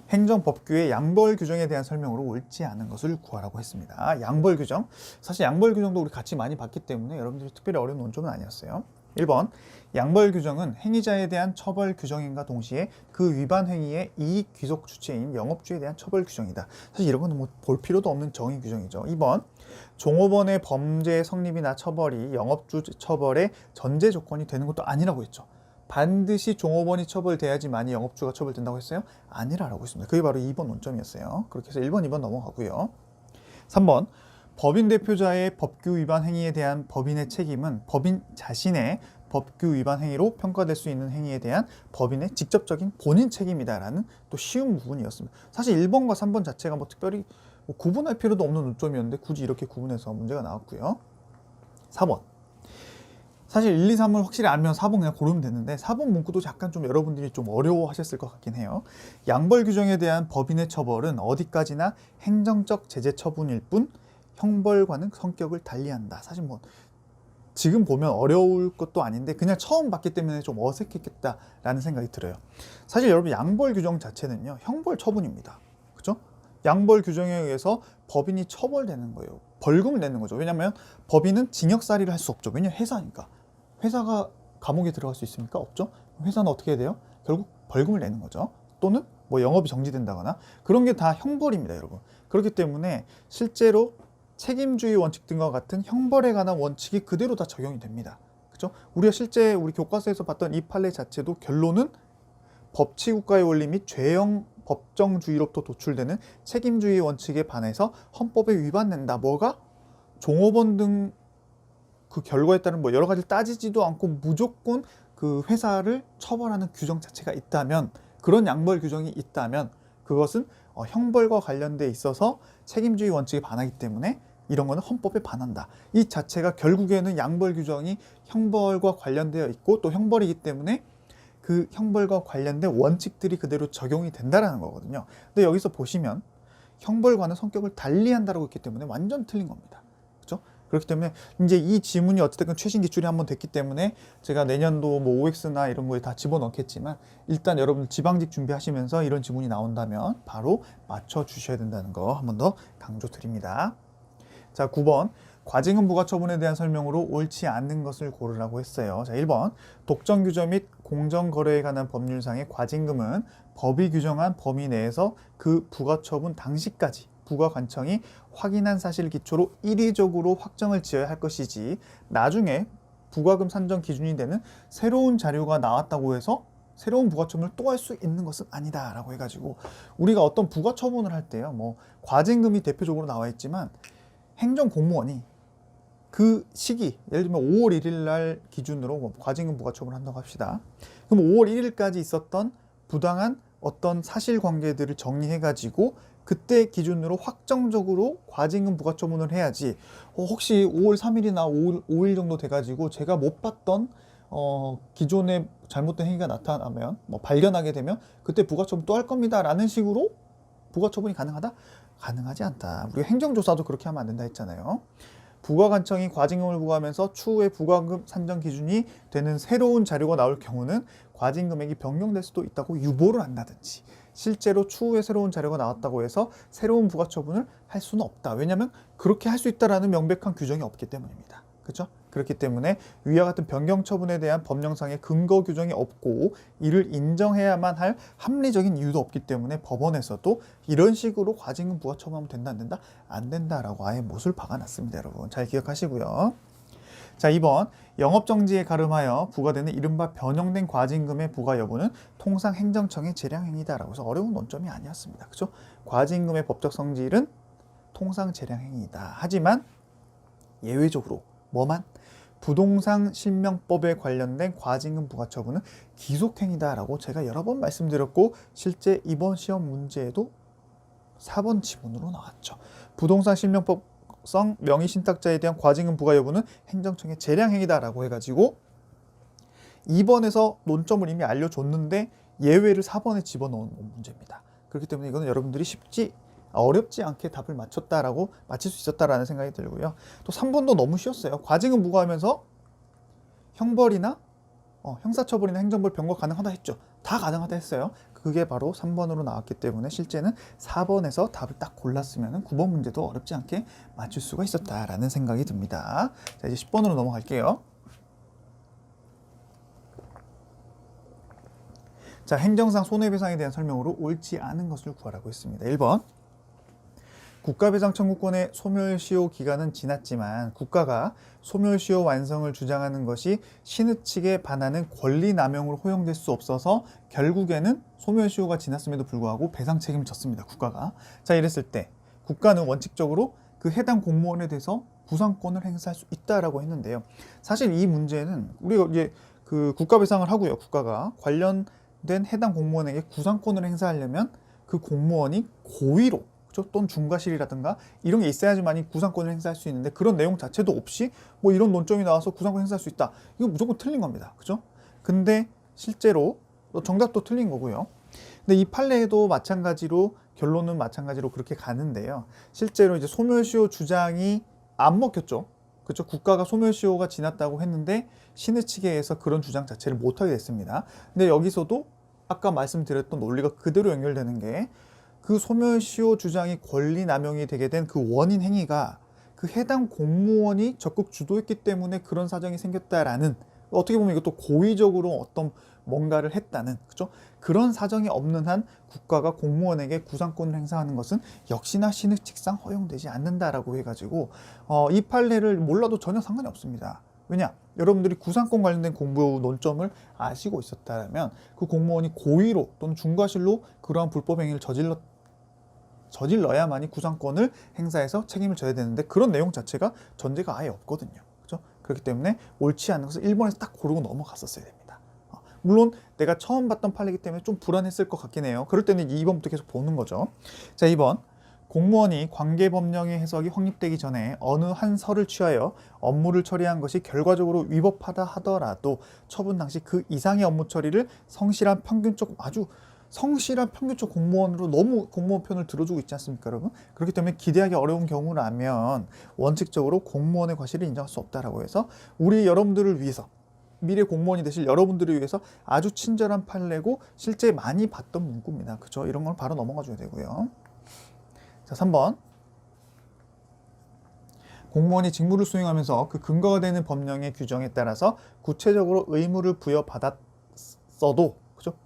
행정법규의 양벌 규정에 대한 설명으로 옳지 않은 것을 구하라고 했습니다. 양벌 규정, 사실 양벌 규정도 우리 같이 많이 봤기 때문에 여러분들이 특별히 어려운 논점은 아니었어요. 1번, 양벌 규정은 행위자에 대한 처벌 규정인과 동시에 그 위반 행위의 이익 귀속 주체인 영업주에 대한 처벌 규정이다. 사실 이런 건 뭐 볼 필요도 없는 정의 규정이죠. 2번, 종업원의 범죄 성립이나 처벌이 영업주 처벌의 전제 조건이 되는 것도 아니라고 했죠. 반드시 종업원이 처벌돼야지만이 영업주가 처벌된다고 했어요? 아니라고 했습니다. 그게 바로 2번 논점이었어요. 그렇게 해서 1번, 2번 넘어가고요. 3번, 법인 대표자의 법규 위반 행위에 대한 법인의 책임은 법인 자신의 법규 위반 행위로 평가될 수 있는 행위에 대한 법인의 직접적인 본인 책임이다라는 또 쉬운 부분이었습니다. 사실 1번과 3번 자체가 뭐 특별히 구분할 필요도 없는 논점이었는데 굳이 이렇게 구분해서 문제가 나왔고요. 4번, 사실 1, 2, 3을 확실히 알면 4번 그냥 고르면 되는데 4번 문구도 약간 좀 여러분들이 좀 어려워하셨을 것 같긴 해요. 양벌 규정에 대한 법인의 처벌은 어디까지나 행정적 제재 처분일 뿐 형벌과는 성격을 달리한다. 사실 뭐 지금 보면 어려울 것도 아닌데 그냥 처음 봤기 때문에 좀 어색했겠다라는 생각이 들어요. 사실 여러분 양벌 규정 자체는요 형벌 처분입니다. 그죠? 양벌 규정에 의해서 법인이 처벌되는 거예요. 벌금을 내는 거죠. 왜냐하면 법인은 징역살이를 할 수 없죠. 왜냐하면 회사니까. 회사가 감옥에 들어갈 수 있습니까? 없죠. 회사는 어떻게 해야 돼요? 결국 벌금을 내는 거죠. 또는 뭐 영업이 정지된다거나 그런 게 다 형벌입니다, 여러분. 그렇기 때문에 실제로 책임주의 원칙 등과 같은 형벌에 관한 원칙이 그대로 다 적용이 됩니다. 그죠? 우리가 실제 우리 교과서에서 봤던 이 판례 자체도 결론은 법치국가의 원리 및 죄형 법정주의로부터 도출되는 책임주의 원칙에 반해서 헌법에 위반된다. 뭐가? 종업원 등 그 결과에 따른 뭐 여러 가지 따지지도 않고 무조건 그 회사를 처벌하는 규정 자체가 있다면, 그런 양벌 규정이 있다면 그것은 형벌과 관련돼 있어서 책임주의 원칙에 반하기 때문에 이런 거는 헌법에 반한다. 이 자체가 결국에는 양벌 규정이 형벌과 관련되어 있고 또 형벌이기 때문에 그 형벌과 관련된 원칙들이 그대로 적용이 된다라는 거거든요. 근데 여기서 보시면 형벌과는 성격을 달리한다라고 했기 때문에 완전 틀린 겁니다. 그렇죠? 그렇기 때문에 이제 이 지문이 어쨌든 최신 기출이 한번 됐기 때문에 제가 내년도 뭐 OX나 이런 거에 다 집어넣겠지만 일단 여러분 지방직 준비하시면서 이런 지문이 나온다면 바로 맞춰 주셔야 된다는 거 한 번 더 강조드립니다. 자, 9번. 과징금 부과 처분에 대한 설명으로 옳지 않는 것을 고르라고 했어요. 자, 1번. 독점 규정 및 공정 거래에 관한 법률상의 과징금은 법이 규정한 범위 내에서 그 부과 처분 당시까지 부과관청이 확인한 사실 기초로 일의적으로 확정을 지어야 할 것이지 나중에 부과금 산정 기준이 되는 새로운 자료가 나왔다고 해서 새로운 부과처분을 또 할 수 있는 것은 아니다 라고 해가지고 우리가 어떤 부과처분을 할 때요, 뭐 과징금이 대표적으로 나와 있지만 행정공무원이 그 시기, 예를 들면 5월 1일 날 기준으로 뭐 과징금 부과처분을 한다고 합시다. 그럼 5월 1일까지 있었던 부당한 어떤 사실관계들을 정리해가지고 그때 기준으로 확정적으로 과징금 부과처분을 해야지, 혹시 5월 3일이나 5일 정도 돼가지고 제가 못 봤던 기존에 잘못된 행위가 나타나면 뭐 발견하게 되면 그때 부과처분 또 할 겁니다 라는 식으로 부과처분이 가능하다? 가능하지 않다. 우리가 행정조사도 그렇게 하면 안 된다 했잖아요. 부과관청이 과징금을 부과하면서 추후에 부과금 산정 기준이 되는 새로운 자료가 나올 경우는 과징금액이 변경될 수도 있다고 유보를 한다든지, 실제로 추후에 새로운 자료가 나왔다고 해서 새로운 부과처분을 할 수는 없다. 왜냐하면 그렇게 할 수 있다라는 명백한 규정이 없기 때문입니다. 그렇죠? 그렇기 때문에 위와 같은 변경 처분에 대한 법령상의 근거 규정이 없고 이를 인정해야만 할 합리적인 이유도 없기 때문에 법원에서도 이런 식으로 과징금 부과 처분하면 된다 안 된다? 안 된다라고 아예 못을 박아놨습니다. 여러분 잘 기억하시고요. 자, 2번. 영업정지에 가름하여 부과되는 이른바 변형된 과징금의 부과 여부는 통상 행정청의 재량행위다라고 해서 어려운 논점이 아니었습니다. 그렇죠? 과징금의 법적 성질은 통상 재량행위이다. 하지만 예외적으로 뭐만? 부동산 실명법에 관련된 과징금 부과 처분은 기속행위다라고 제가 여러 번 말씀드렸고 실제 이번 시험 문제에도 4번 지문으로 나왔죠. 부동산 실명법성 명의신탁자에 대한 과징금 부과 여부는 행정청의 재량행위다라고 해가지고 2번에서 논점을 이미 알려줬는데 예외를 4번에 집어넣은 문제입니다. 그렇기 때문에 이거는 여러분들이 어렵지 않게 답을 맞췄다라고 맞힐 수 있었다라는 생각이 들고요. 또 3번도 너무 쉬웠어요. 과징금 부과하면서 형벌이나 형사처벌이나 행정벌 병과 가능하다 했죠. 다 가능하다 했어요. 그게 바로 3번으로 나왔기 때문에 실제는 4번에서 답을 딱 골랐으면 9번 문제도 어렵지 않게 맞출 수가 있었다라는 생각이 듭니다. 자, 이제 10번으로 넘어갈게요. 자, 행정상 손해배상에 대한 설명으로 옳지 않은 것을 구하라고 했습니다. 1번. 국가배상 청구권의 소멸시효 기간은 지났지만 국가가 소멸시효 완성을 주장하는 것이 신의 측에 반하는 권리남용으로 허용될 수 없어서 결국에는 소멸시효가 지났음에도 불구하고 배상 책임을 졌습니다. 국가가. 자, 이랬을 때 국가는 원칙적으로 그 해당 공무원에 대해서 구상권을 행사할 수 있다라고 했는데요. 사실 이 문제는 우리가 이제 그 국가배상을 하고요. 국가가 관련된 해당 공무원에게 구상권을 행사하려면 그 공무원이 고의로 또는 중과실이라든가 이런 게 있어야지만 구상권을 행사할 수 있는데 그런 내용 자체도 없이 뭐 이런 논점이 나와서 구상권 행사할 수 있다. 이거 무조건 틀린 겁니다. 그죠? 근데 실제로 정답도 틀린 거고요. 근데 이 판례에도 마찬가지로 결론은 마찬가지로 그렇게 가는데요. 실제로 이제 소멸시효 주장이 안 먹혔죠. 그렇죠? 국가가 소멸시효가 지났다고 했는데 신의 측에 의해서 그런 주장 자체를 못하게 됐습니다. 근데 여기서도 아까 말씀드렸던 논리가 그대로 연결되는 게 그 소멸시효 주장이 권리 남용이 되게 된 그 원인 행위가 그 해당 공무원이 적극 주도했기 때문에 그런 사정이 생겼다라는, 어떻게 보면 이것도 고의적으로 어떤 뭔가를 했다는, 그죠? 그런 사정이 없는 한 국가가 공무원에게 구상권을 행사하는 것은 역시나 신의칙상 허용되지 않는다라고 해가지고 이 판례를 몰라도 전혀 상관이 없습니다. 왜냐? 여러분들이 구상권 관련된 공부 논점을 아시고 있었다면 그 공무원이 고의로 또는 중과실로 그러한 불법 행위를 저질러야만이 구상권을 행사해서 책임을 져야 되는데, 그런 내용 자체가 전제가 아예 없거든요. 그렇죠? 그렇기 때문에 옳지 않은 것을 1번에서 딱 고르고 넘어갔었어야 됩니다. 물론 내가 처음 봤던 판례이기 때문에 좀 불안했을 것 같긴 해요. 그럴 때는 2번부터 계속 보는 거죠. 자, 2번. 공무원이 관계법령의 해석이 확립되기 전에 어느 한 설을 취하여 업무를 처리한 것이 결과적으로 위법하다 하더라도 처분 당시 그 이상의 업무 처리를 성실한 평균적 공무원으로 너무 공무원 편을 들어주고 있지 않습니까, 여러분? 그렇기 때문에 기대하기 어려운 경우라면 원칙적으로 공무원의 과실을 인정할 수 없다라고 해서 우리 여러분들을 위해서, 미래 공무원이 되실 여러분들을 위해서 아주 친절한 판례고 실제 많이 봤던 문구입니다. 그죠? 이런 건 바로 넘어가 줘야 되고요. 자, 3번. 공무원이 직무를 수행하면서 그 근거가 되는 법령의 규정에 따라서 구체적으로 의무를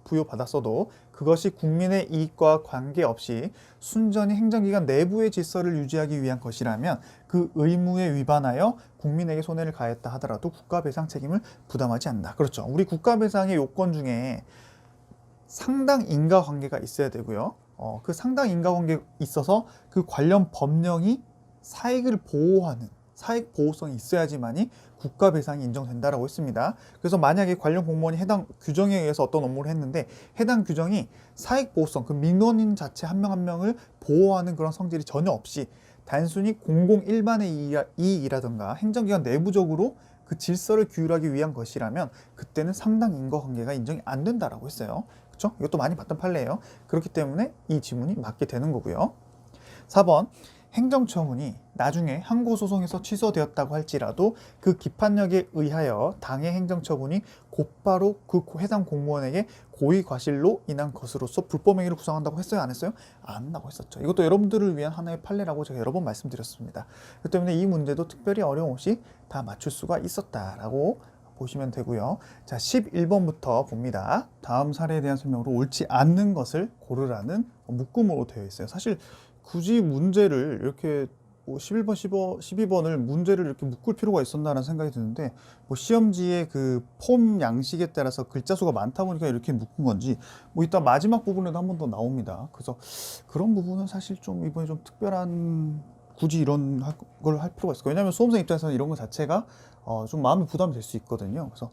부여받았어도 그것이 국민의 이익과 관계없이 순전히 행정기관 내부의 질서를 유지하기 위한 것이라면 그 의무에 위반하여 국민에게 손해를 가했다 하더라도 국가배상 책임을 부담하지 않는다. 그렇죠. 우리 국가배상의 요건 중에 상당 인과관계가 있어야 되고요. 그 상당 인과관계가 있어서 그 관련 법령이 사익을 보호하는 사익 보호성이 있어야지만이 국가 배상이 인정된다라고 했습니다. 그래서 만약에 관련 공무원이 해당 규정에 의해서 어떤 업무를 했는데 해당 규정이 사익 보호성, 그 민원인 자체 한 명 한 명을 보호하는 그런 성질이 전혀 없이 단순히 공공 일반의 이익이라든가 행정기관 내부적으로 그 질서를 규율하기 위한 것이라면 그때는 상당 인과관계가 인정이 안 된다라고 했어요. 그렇죠? 이것도 많이 봤던 판례예요. 그렇기 때문에 이 지문이 맞게 되는 거고요. 4번. 행정처분이 나중에 항고소송에서 취소되었다고 할지라도 그 기판력에 의하여 당해 행정처분이 곧바로 그 해당 공무원에게 고의과실로 인한 것으로서 불법행위를 구성한다고 했어요? 안 했어요? 안 한다고 했었죠. 이것도 여러분들을 위한 하나의 판례라고 제가 여러 번 말씀드렸습니다. 그렇기 때문에 이 문제도 특별히 어려움 없이 다 맞출 수가 있었다라고 보시면 되고요. 자, 11번부터 봅니다. 다음 사례에 대한 설명으로 옳지 않는 것을 고르라는 묶음으로 되어 있어요. 사실 굳이 문제를 이렇게 11번, 12번을 문제를 이렇게 묶을 필요가 있었나라는 생각이 드는데, 시험지의 그 폼 양식에 따라서 글자 수가 많다 보니까 이렇게 묶은 건지, 이따 마지막 부분에도 한 번 더 나옵니다. 그래서 그런 부분은 사실 좀 이번에 좀 특별한, 굳이 이런 걸 할 필요가 있을까요? 왜냐하면 수험생 입장에서는 이런 것 자체가 좀 마음이 부담이 될 수 있거든요. 그래서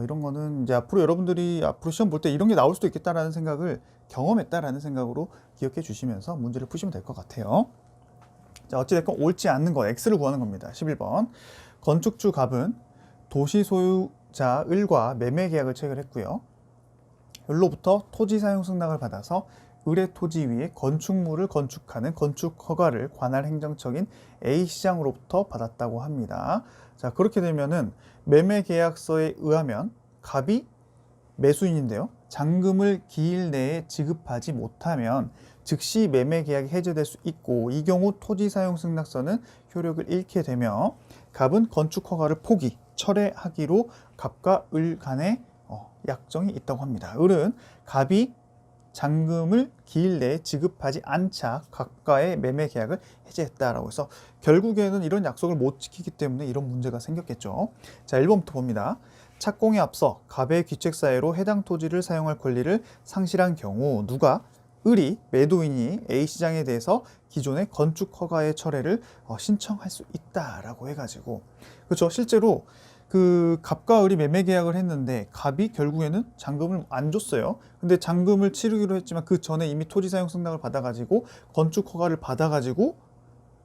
이런 거는 이제 앞으로 여러분들이 앞으로 시험 볼 때 이런 게 나올 수도 있겠다라는 생각을 경험했다라는 생각으로 기억해 주시면서 문제를 푸시면 될 것 같아요. 자, 어찌됐건 옳지 않는 거 X를 구하는 겁니다. 11번. 건축주 갑은 도시 소유자 을과 매매 계약을 체결했고요. 을로부터 토지 사용 승낙을 받아서 을의 토지 위에 건축물을 건축하는 건축 허가를 관할 행정처인 A 시장으로부터 받았다고 합니다. 자, 그렇게 되면은 매매 계약서에 의하면 갑이 매수인인데요. 잔금을 기일 내에 지급하지 못하면 즉시 매매 계약이 해제될 수 있고, 이 경우 토지 사용 승낙서는 효력을 잃게 되며 갑은 건축 허가를 포기, 철회하기로 갑과 을 간의 약정이 있다고 합니다. 을은 갑이 잔금을 기일 내에 지급하지 않자 갑과의 매매 계약을 해제했다라고 해서 결국에는 이런 약속을 못 지키기 때문에 이런 문제가 생겼겠죠. 자, 1번부터 봅니다. 착공에 앞서 갑의 귀책사유로 해당 토지를 사용할 권리를 상실한 경우 을이 매도인이 A시장에 대해서 기존의 건축 허가의 철회를 신청할 수 있다라고 해가지고, 그렇죠. 실제로 그 갑과 을이 매매 계약을 했는데 갑이 결국에는 잔금을 안 줬어요. 근데 잔금을 치르기로 했지만 그 전에 이미 토지 사용 승낙을 받아가지고 건축 허가를 받아가지고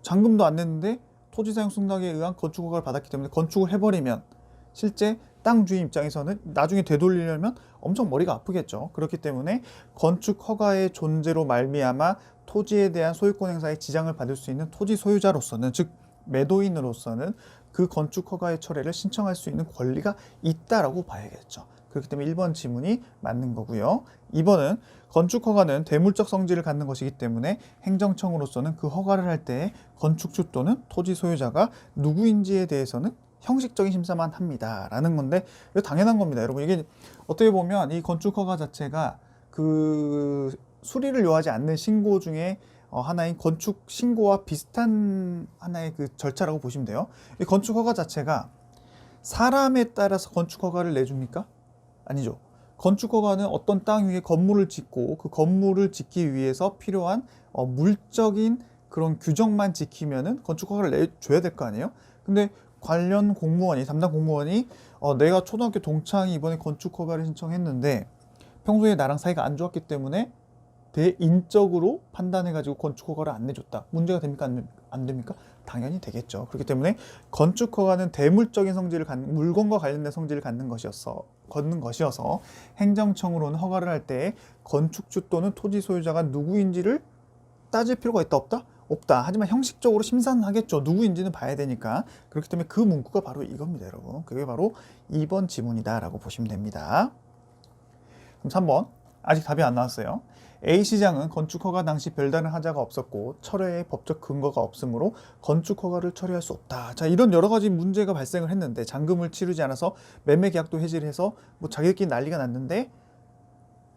잔금도 안 냈는데 토지 사용 승낙에 의한 건축 허가를 받았기 때문에 건축을 해버리면 실제 땅 주인 입장에서는 나중에 되돌리려면 엄청 머리가 아프겠죠. 그렇기 때문에 건축 허가의 존재로 말미암아 토지에 대한 소유권 행사에 지장을 받을 수 있는 토지 소유자로서는, 즉 매도인으로서는 그 건축 허가의 철회를 신청할 수 있는 권리가 있다라고 봐야겠죠. 그렇기 때문에 1번 지문이 맞는 거고요. 2번은 건축 허가는 대물적 성질을 갖는 것이기 때문에 행정청으로서는 그 허가를 할 때 건축주 또는 토지 소유자가 누구인지에 대해서는 형식적인 심사만 합니다. 라는 건데 이거 당연한 겁니다. 여러분 이게 어떻게 보면 이 건축 허가 자체가 그 수리를 요하지 않는 신고 중에 하나인 건축 신고와 비슷한 하나의 그 절차라고 보시면 돼요. 이 건축 허가 자체가 사람에 따라서 건축 허가를 내줍니까? 아니죠. 건축 허가는 어떤 땅 위에 건물을 짓고 그 건물을 짓기 위해서 필요한 물적인 그런 규정만 지키면은 건축 허가를 내줘야 될 거 아니에요? 근데 관련 공무원이 담당 공무원이 내가 초등학교 동창이 이번에 건축 허가를 신청했는데 평소에 나랑 사이가 안 좋았기 때문에 대인적으로 판단해가지고 건축 허가를 안 내줬다. 문제가 됩니까? 안 됩니까? 당연히 되겠죠. 그렇기 때문에 건축 허가는 대물적인 성질을 갖는 물건과 관련된 성질을 갖는 것이어서 행정청으로는 허가를 할 때 건축주 또는 토지 소유자가 누구인지를 따질 필요가 있다 없다? 없다. 하지만 형식적으로 심사는 하겠죠. 누구인지는 봐야 되니까. 그렇기 때문에 그 문구가 바로 이겁니다, 여러분. 그게 바로 2번 지문이다라고 보시면 됩니다. 그럼 3번. 아직 답이 안 나왔어요. A시장은 건축허가 당시 별다른 하자가 없었고 철회의 법적 근거가 없으므로 건축허가를 철회할 수 없다. 자, 이런 여러 가지 문제가 발생을 했는데 잔금을 치르지 않아서 매매 계약도 해지를 해서 뭐 자기들끼리 난리가 났는데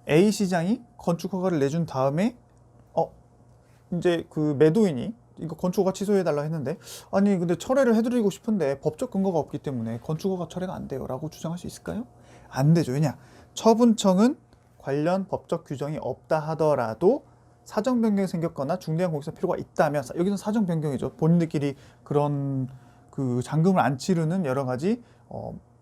A시장이 건축허가를 내준 다음에 이제 그 매도인이 이거 건축허가 취소해달라 했는데 아니 근데 철회를 해드리고 싶은데 법적 근거가 없기 때문에 건축허가 철회가 안 돼요 라고 주장할 수 있을까요? 안 되죠. 왜냐? 처분청은 관련 법적 규정이 없다 하더라도 사정 변경이 생겼거나 중대한 공사 필요가 있다면 여기서 사정 변경이죠. 본인들끼리 그런 그 잔금을 안 치르는 여러 가지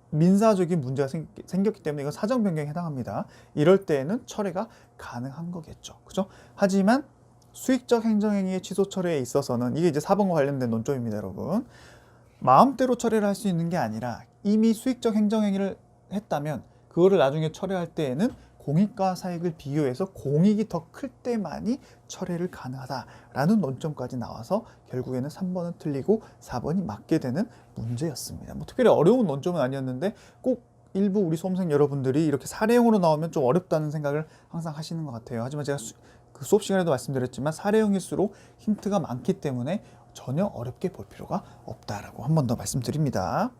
민사적인 문제가 생겼기 때문에 이건 사정 변경에 해당합니다. 이럴 때에는 철회가 가능한 거겠죠. 그죠? 하지만 수익적 행정행위의 취소 철회에 있어서는 이게 이제 4번과 관련된 논점입니다, 여러분. 마음대로 철회를 할 수 있는 게 아니라 이미 수익적 행정행위를 했다면 그거를 나중에 철회할 때에는 공익과 사익을 비교해서 공익이 더 클 때만이 철회를 가능하다라는 논점까지 나와서 결국에는 3번은 틀리고 4번이 맞게 되는 문제였습니다. 뭐 특별히 어려운 논점은 아니었는데 꼭 일부 우리 수험생 여러분들이 이렇게 사례형으로 나오면 좀 어렵다는 생각을 항상 하시는 것 같아요. 하지만 제가 그 수업 시간에도 말씀드렸지만 사례형일수록 힌트가 많기 때문에 전혀 어렵게 볼 필요가 없다라고 한 번 더 말씀드립니다.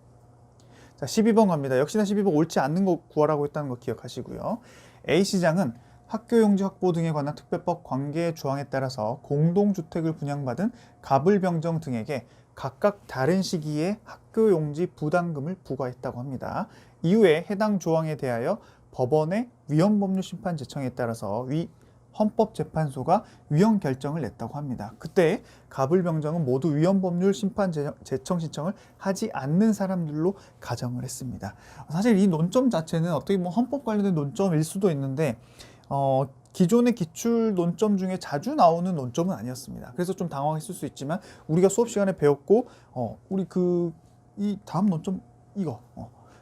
자, 12번 갑니다. 역시나 12번 옳지 않는 거 구하라고 했다는 거 기억하시고요. A시장은 학교용지 확보 등에 관한 특별법 관계 조항에 따라서 공동주택을 분양받은 갑을병정 등에게 각각 다른 시기에 학교용지 부담금을 부과했다고 합니다. 이후에 해당 조항에 대하여 법원의 위헌법률 심판 제청에 따라서 위 헌법재판소가 위헌 결정을 냈다고 합니다. 그때 갑을병정은 모두 위헌법률 심판 제청 신청을 하지 않는 사람들로 가정을 했습니다. 사실 이 논점 자체는 어떻게 뭐 헌법 관련된 논점일 수도 있는데 기존의 기출 논점 중에 자주 나오는 논점은 아니었습니다. 그래서 좀 당황했을 수 있지만 우리가 수업 시간에 배웠고 우리 이 다음 논점 이거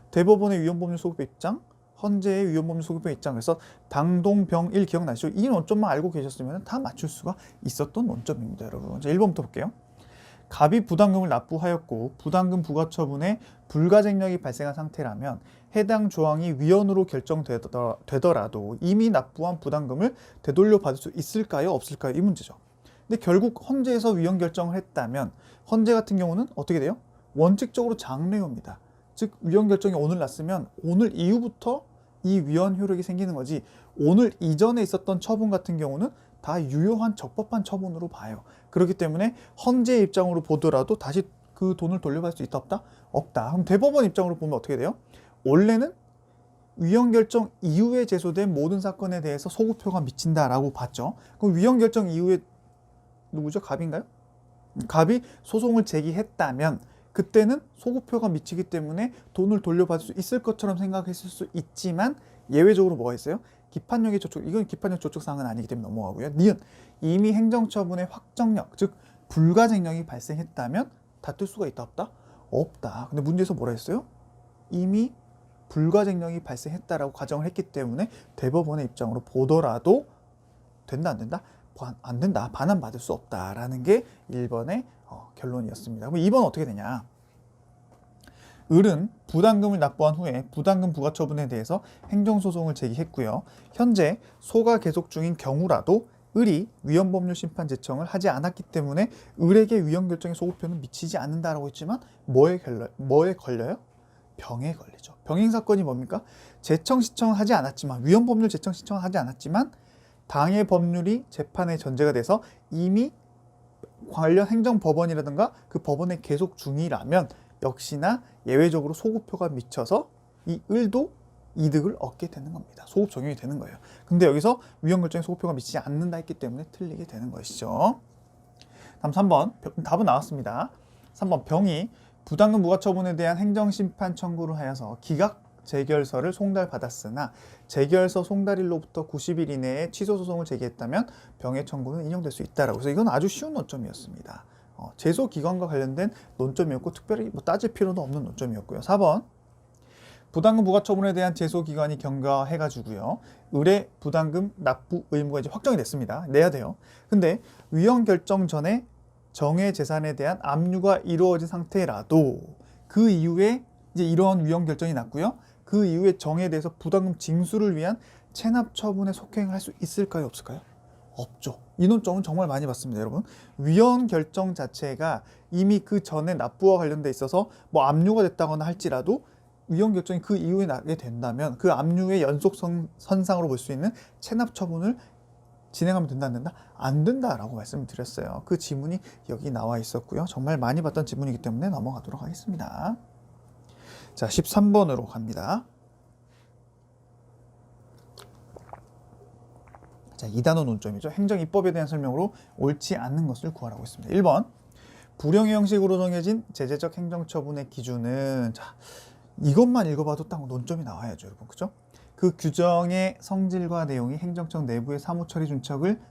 대법원의 위헌법률 소급의 입장 헌재의 위헌법률 소급의 입장 그래서 당동병일 기억나시죠? 이 논점만 알고 계셨으면 다 맞출 수가 있었던 논점입니다, 여러분. 자, 1번부터 볼게요. 갑이 부담금을 납부하였고 부담금 부과 처분에 불가쟁력이 발생한 상태라면 해당 조항이 위헌으로 결정되더라도 이미 납부한 부담금을 되돌려 받을 수 있을까요? 없을까요? 이 문제죠. 근데 결국 헌재에서 위헌 결정을 했다면 헌재 같은 경우는 어떻게 돼요? 원칙적으로 장래효입니다. 즉 위헌 결정이 오늘 났으면 오늘 이후부터 이 위헌 효력이 생기는 거지 오늘 이전에 있었던 처분 같은 경우는 다 유효한 적법한 처분으로 봐요. 그렇기 때문에 헌재 입장으로 보더라도 다시 그 돈을 돌려받을 수 있다 없다? 없다. 그럼 대법원 입장으로 보면 어떻게 돼요? 원래는 위헌 결정 이후에 제소된 모든 사건에 대해서 소급효가 미친다라고 봤죠. 그럼 위헌 결정 이후에 누구죠? 갑인가요? 갑이 소송을 제기했다면 그때는 소급효가 미치기 때문에 돈을 돌려받을 수 있을 것처럼 생각했을 수 있지만 예외적으로 뭐가 있어요? 기판력의 저촉, 이건 기판력 저촉 사항은 아니기 때문에 넘어가고요. 니은 이미 행정처분의 확정력, 즉 불가쟁력이 발생했다면 다툴 수가 있다 없다? 없다. 근데 문제에서 뭐라 했어요? 이미 불가쟁력이 발생했다라고 가정을 했기 때문에 대법원의 입장으로 보더라도 된다 안 된다? 안 된다. 반환받을 수 없다라는 게 1번의 결론이었습니다. 그럼 2번 어떻게 되냐? 을은 부담금을 납부한 후에 부담금 부과 처분에 대해서 행정소송을 제기했고요. 현재 소가 계속 중인 경우라도 을이 위헌법률 심판 제청을 하지 않았기 때문에 을에게 위헌 결정의 소급표는 미치지 않는다라고 했지만 뭐에 걸려요? 병에 걸리죠. 병행 사건이 뭡니까? 제청 신청을 하지 않았지만 위헌 법률 제청 신청을 하지 않았지만 당해 법률이 재판에 전제가 돼서 이미 관련 행정법원이라든가 그 법원에 계속 중이라면 역시나 예외적으로 소급표가 미쳐서 이 을도 이득을 얻게 되는 겁니다. 소급 적용이 되는 거예요. 근데 여기서 위헌 결정에 소급표가 미치지 않는다 했기 때문에 틀리게 되는 것이죠. 다음 3번 답은 나왔습니다. 3번 병이 부담금 부과 처분에 대한 행정심판 청구를 하여서 기각 재결서를 송달받았으나 재결서 송달일로부터 90일 이내에 취소 소송을 제기했다면 병의 청구는 인용될 수 있다라고 해서 이건 아주 쉬운 논점이었습니다. 제소 기간과 관련된 논점이었고 특별히 따질 필요도 없는 논점이었고요. 4번 부담금 부과 처분에 대한 제소 기간이 경과해가지고요. 을의 부담금 납부 의무가 이제 확정이 됐습니다. 내야 돼요. 근데 위헌 결정 전에 정해 재산에 대한 압류가 이루어진 상태라도 그 이후에 이제 이러한 위헌 결정이 났고요. 그 이후에 정에 대해서 부담금 징수를 위한 체납 처분에 속행을 할 수 있을까요? 없을까요? 없죠. 이 논점은 정말 많이 봤습니다, 여러분. 위헌 결정 자체가 이미 그 전에 납부와 관련돼 있어서 뭐 압류가 됐다거나 할지라도 위헌 결정이 그 이후에 나게 된다면 그 압류의 연속선상으로 볼 수 있는 체납 처분을 진행하면 된다 안 된다? 안 된다라고 말씀을 드렸어요. 그 지문이 여기 나와 있었고요. 정말 많이 봤던 지문이기 때문에 넘어가도록 하겠습니다. 자, 13번으로 갑니다. 자, 2단원 논점이죠. 행정입법에 대한 설명으로 옳지 않는 것을 구하라고 했습니다. 1번 불용의 형식으로 정해진 제재적 행정처분의 기준은 자, 이것만 읽어봐도 딱 논점이 나와야죠, 여러분. 그죠? 그 규정의 성질과 내용이 행정청 내부의 사무처리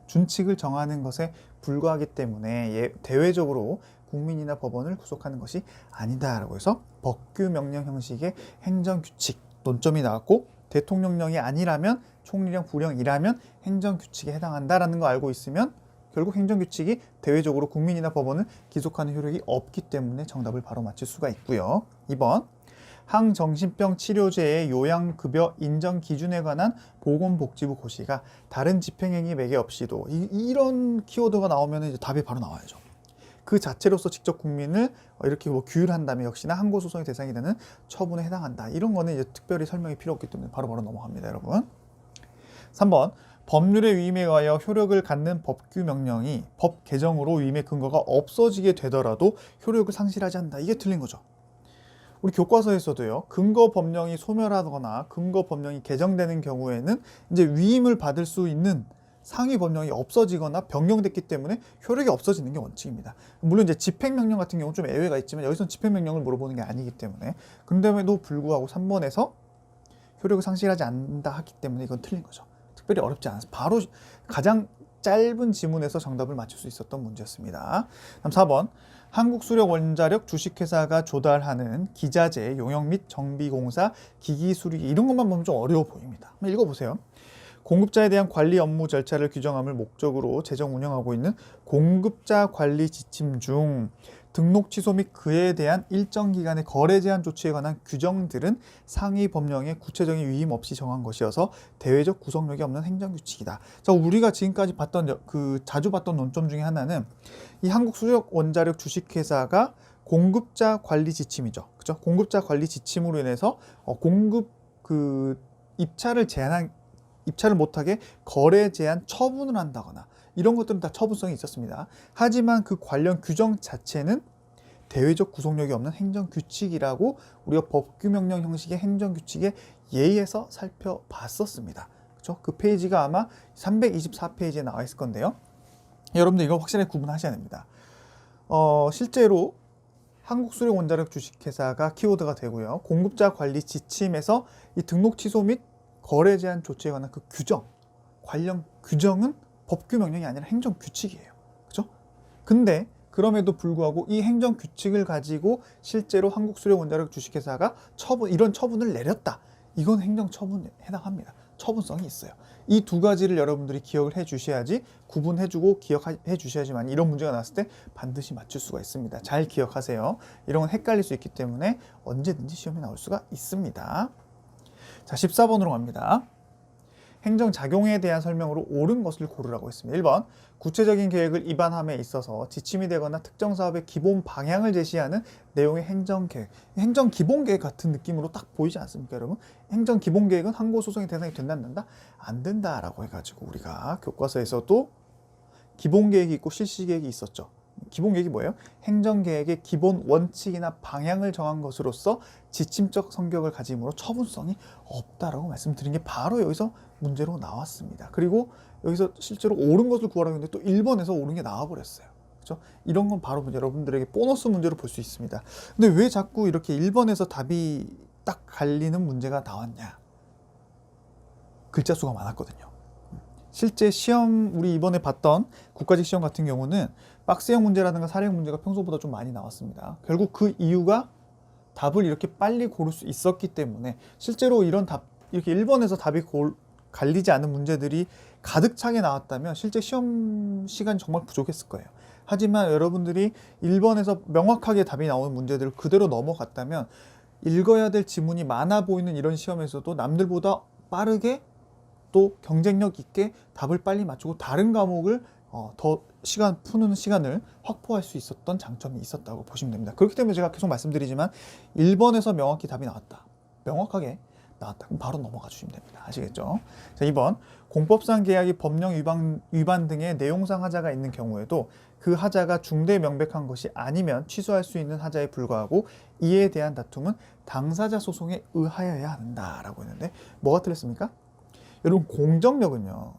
준칙을 정하는 것에 불과하기 때문에 대외적으로 국민이나 법원을 구속하는 것이 아니다라고 해서 법규 명령 형식의 행정규칙 논점이 나왔고 대통령령이 아니라면 총리령 부령이라면 행정규칙에 해당한다라는 거 알고 있으면 결국 행정규칙이 대외적으로 국민이나 법원을 기속하는 효력이 없기 때문에 정답을 바로 맞출 수가 있고요. 2번 항정신병 치료제의 요양급여 인정 기준에 관한 보건복지부 고시가 다른 집행행위 매개 없이도 이런 키워드가 나오면 이제 답이 바로 나와야죠. 그 자체로서 직접 국민을 이렇게 뭐 규율한다면 역시나 항고소송의 대상이 되는 처분에 해당한다. 이런 거는 이제 특별히 설명이 필요 없기 때문에 바로바로 넘어갑니다, 여러분. 3번 법률의 위임에 의하여 효력을 갖는 법규 명령이 법 개정으로 위임의 근거가 없어지게 되더라도 효력을 상실하지 않는다. 이게 틀린 거죠. 우리 교과서에서도요, 근거 법령이 소멸하거나 근거 법령이 개정되는 경우에는 이제 위임을 받을 수 있는 상위 법령이 없어지거나 변경됐기 때문에 효력이 없어지는 게 원칙입니다. 물론 이제 집행명령 같은 경우는 좀 예외가 있지만 여기서는 집행명령을 물어보는 게 아니기 때문에 그런데도 불구하고 3번에서 효력을 상실하지 않는다 하기 때문에 이건 틀린 거죠. 특별히 어렵지 않아서 바로 가장 짧은 지문에서 정답을 맞출 수 있었던 문제였습니다. 다음 4번 한국수력원자력 주식회사가 조달하는 기자재, 용역 및 정비공사, 기기수리 이런 것만 보면 좀 어려워 보입니다. 한번 읽어보세요. 공급자에 대한 관리 업무 절차를 규정함을 목적으로 제정 운영하고 있는 공급자 관리 지침 중 등록 취소 및 그에 대한 일정 기간의 거래 제한 조치에 관한 규정들은 상위 법령의 구체적인 위임 없이 정한 것이어서 대외적 구속력이 없는 행정규칙이다. 자, 우리가 지금까지 봤던 자주 봤던 논점 중에 하나는 이 한국수력원자력 주식회사가 공급자 관리 지침이죠. 그죠? 공급자 관리 지침으로 인해서 공급 입찰을 못하게 거래 제한 처분을 한다거나 이런 것들은 다 처분성이 있었습니다. 하지만 그 관련 규정 자체는 대외적 구속력이 없는 행정규칙이라고 우리가 법규명령 형식의 행정규칙에 예의에서 살펴봤었습니다. 그렇죠? 그 페이지가 아마 324페이지에 나와 있을 건데요. 여러분들 이거 확실하게 구분하셔야 됩니다. 실제로 한국수력원자력 주식회사가 키워드가 되고요. 공급자 관리 지침에서 이 등록 취소 및 거래 제한 조치에 관한 그 관련 규정은 법규 명령이 아니라 행정 규칙이에요. 그렇죠? 근데 그럼에도 불구하고 이 행정 규칙을 가지고 실제로 한국수력원자력 주식회사가 이런 처분을 내렸다. 이건 행정 처분에 해당합니다. 처분성이 있어요. 이 두 가지를 여러분들이 기억을 해 주셔야지, 구분해주고 기억해 주셔야지만 이런 문제가 나왔을 때 반드시 맞출 수가 있습니다. 잘 기억하세요. 이런 건 헷갈릴 수 있기 때문에 언제든지 시험에 나올 수가 있습니다. 자, 14번으로 갑니다. 행정작용에 대한 설명으로 옳은 것을 고르라고 했습니다. 1번, 구체적인 계획을 입안함에 있어서 지침이 되거나 특정 사업의 기본 방향을 제시하는 내용의 행정계획. 행정기본계획 같은 느낌으로 딱 보이지 않습니까, 여러분? 행정기본계획은 항고소송의 대상이 된다, 안 된다? 안 된다라고 해가지고 우리가 교과서에서도 기본계획이 있고 실시계획이 있었죠. 기본계획이 뭐예요? 행정계획의 기본 원칙이나 방향을 정한 것으로서 지침적 성격을 가짐으로 처분성이 없다라고 말씀드린 게 바로 여기서 문제로 나왔습니다. 그리고 여기서 실제로 옳은 것을 구하라고 했는데 또 1번에서 옳은 게 나와버렸어요. 그렇죠? 이런 건 바로 여러분들에게 보너스 문제로 볼 수 있습니다. 근데 왜 자꾸 이렇게 1번에서 답이 딱 갈리는 문제가 나왔냐? 글자 수가 많았거든요. 실제 시험, 우리 이번에 봤던 국가직 시험 같은 경우는 박스형 문제라든가 사례형 문제가 평소보다 좀 많이 나왔습니다. 결국 그 이유가 답을 이렇게 빨리 고를 수 있었기 때문에, 실제로 이런 답, 이렇게 1번에서 답이 갈리지 않은 문제들이 가득 차게 나왔다면 실제 시험 시간이 정말 부족했을 거예요. 하지만 여러분들이 1번에서 명확하게 답이 나오는 문제들을 그대로 넘어갔다면 읽어야 될 지문이 많아 보이는 이런 시험에서도 남들보다 빠르게 또 경쟁력 있게 답을 빨리 맞추고 다른 과목을 더 푸는 시간을 확보할 수 있었던 장점이 있었다고 보시면 됩니다. 그렇기 때문에 제가 계속 말씀드리지만 1번에서 명확히 답이 나왔다, 명확하게 나왔다, 그럼 바로 넘어가 주시면 됩니다. 아시겠죠? 자, 2번, 공법상 계약이 법령 위반 등의 내용상 하자가 있는 경우에도 그 하자가 중대 명백한 것이 아니면 취소할 수 있는 하자에 불과하고 이에 대한 다툼은 당사자 소송에 의하여야 한다라고 했는데 뭐가 틀렸습니까? 여러분, 공정력은요,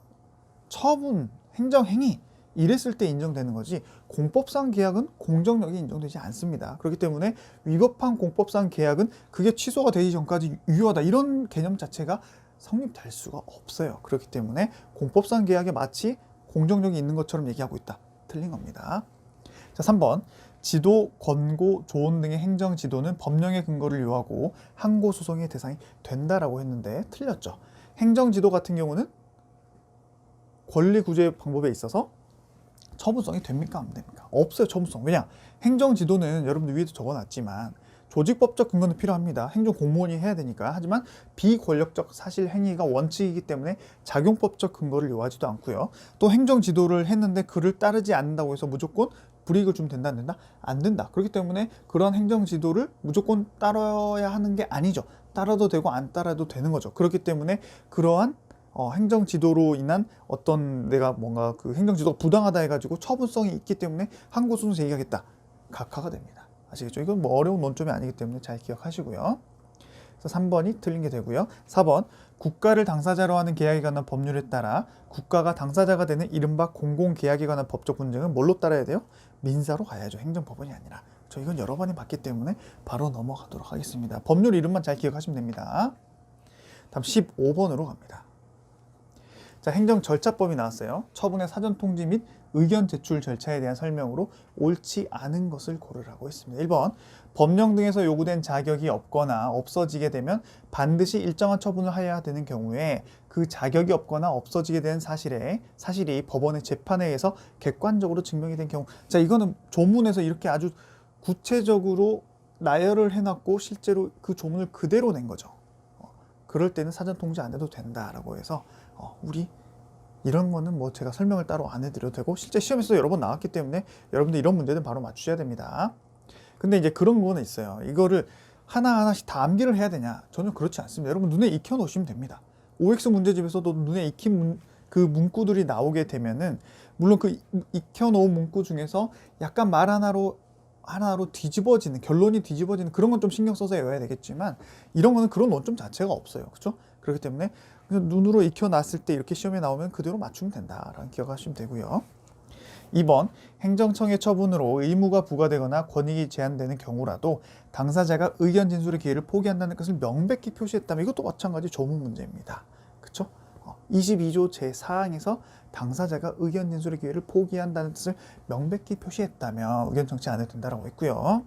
처분, 행정행위 이랬을 때 인정되는 거지 공법상 계약은 공정력이 인정되지 않습니다. 그렇기 때문에 위법한 공법상 계약은 그게 취소가 되기 전까지 유효하다, 이런 개념 자체가 성립될 수가 없어요. 그렇기 때문에 공법상 계약에 마치 공정력이 있는 것처럼 얘기하고 있다, 틀린 겁니다. 자, 3번, 지도, 권고, 조언 등의 행정 지도는 법령의 근거를 요하고 항고 소송의 대상이 된다라고 했는데 틀렸죠. 행정 지도 같은 경우는 권리 구제 방법에 있어서 처분성이 됩니까, 안 됩니까? 없어요, 처분성. 왜냐? 행정 지도는 여러분들 위에도 적어놨지만 조직법적 근거는 필요합니다. 행정 공무원이 해야 되니까. 하지만 비권력적 사실 행위가 원칙이기 때문에 작용법적 근거를 요하지도 않고요. 또 행정 지도를 했는데 그를 따르지 않는다고 해서 무조건 불이익을 주면 된다, 안 된다? 안 된다. 그렇기 때문에 그런 행정 지도를 무조건 따라야 하는 게 아니죠. 따라도 되고 안 따라도 되는 거죠. 그렇기 때문에 그러한 행정 지도로 인한 어떤 내가 뭔가 그 행정 지도가 부당하다 해가지고 처분성이 있기 때문에 항고 소송 제기하겠다, 각하가 됩니다. 아시겠죠? 이건 뭐 어려운 논점이 아니기 때문에 잘 기억하시고요. 그래서 3번이 틀린 게 되고요. 4번, 국가를 당사자로 하는 계약에 관한 법률에 따라 국가가 당사자가 되는 이른바 공공계약에 관한 법적 분쟁은 뭘로 따라야 돼요? 민사로 가야죠. 행정법원이 아니라. 저 이건 여러 번에 봤기 때문에 바로 넘어가도록 하겠습니다. 법률 이름만 잘 기억하시면 됩니다. 다음 15번으로 갑니다. 자, 행정절차법이 나왔어요. 처분의 사전 통지 및 의견 제출 절차에 대한 설명으로 옳지 않은 것을 고르라고 했습니다. 1번, 법령 등에서 요구된 자격이 없거나 없어지게 되면 반드시 일정한 처분을 해야 되는 경우에 그 자격이 없거나 없어지게 된 사실이 법원의 재판에 의해서 객관적으로 증명이 된 경우. 자, 이거는 조문에서 이렇게 아주 구체적으로 나열을 해놨고 실제로 그 조문을 그대로 낸 거죠. 그럴 때는 사전 통지 안 해도 된다라고 해서 우리 이런 거는 뭐 제가 설명을 따로 안 해드려도 되고 실제 시험에서 여러 번 나왔기 때문에 여러분들 이런 문제는 바로 맞추셔야 됩니다. 근데 이제 그런 거는 있어요. 이거를 하나하나씩 다 암기를 해야 되냐? 전혀 그렇지 않습니다. 여러분 눈에 익혀 놓으시면 됩니다. OX 문제집에서도 눈에 익힌 그 문구들이 나오게 되면은 물론 그 익혀 놓은 문구 중에서 약간 말 하나로 뒤집어지는, 결론이 뒤집어지는 그런 건 좀 신경 써서 외워야 되겠지만 이런 거는 그런 논점 자체가 없어요. 그렇죠? 그렇기 때문에 그냥 눈으로 익혀놨을 때 이렇게 시험에 나오면 그대로 맞추면 된다라는 기억하시면 되고요. 2번, 행정청의 처분으로 의무가 부과되거나 권익이 제한되는 경우라도 당사자가 의견 진술의 기회를 포기한다는 것을 명백히 표시했다면 이것도 마찬가지 조문 문제입니다. 그렇죠? 22조 제4항에서 당사자가 의견 진술의 기회를 포기한다는 뜻을 명백히 표시했다면 의견 청취 안 해도 된다고 했고요.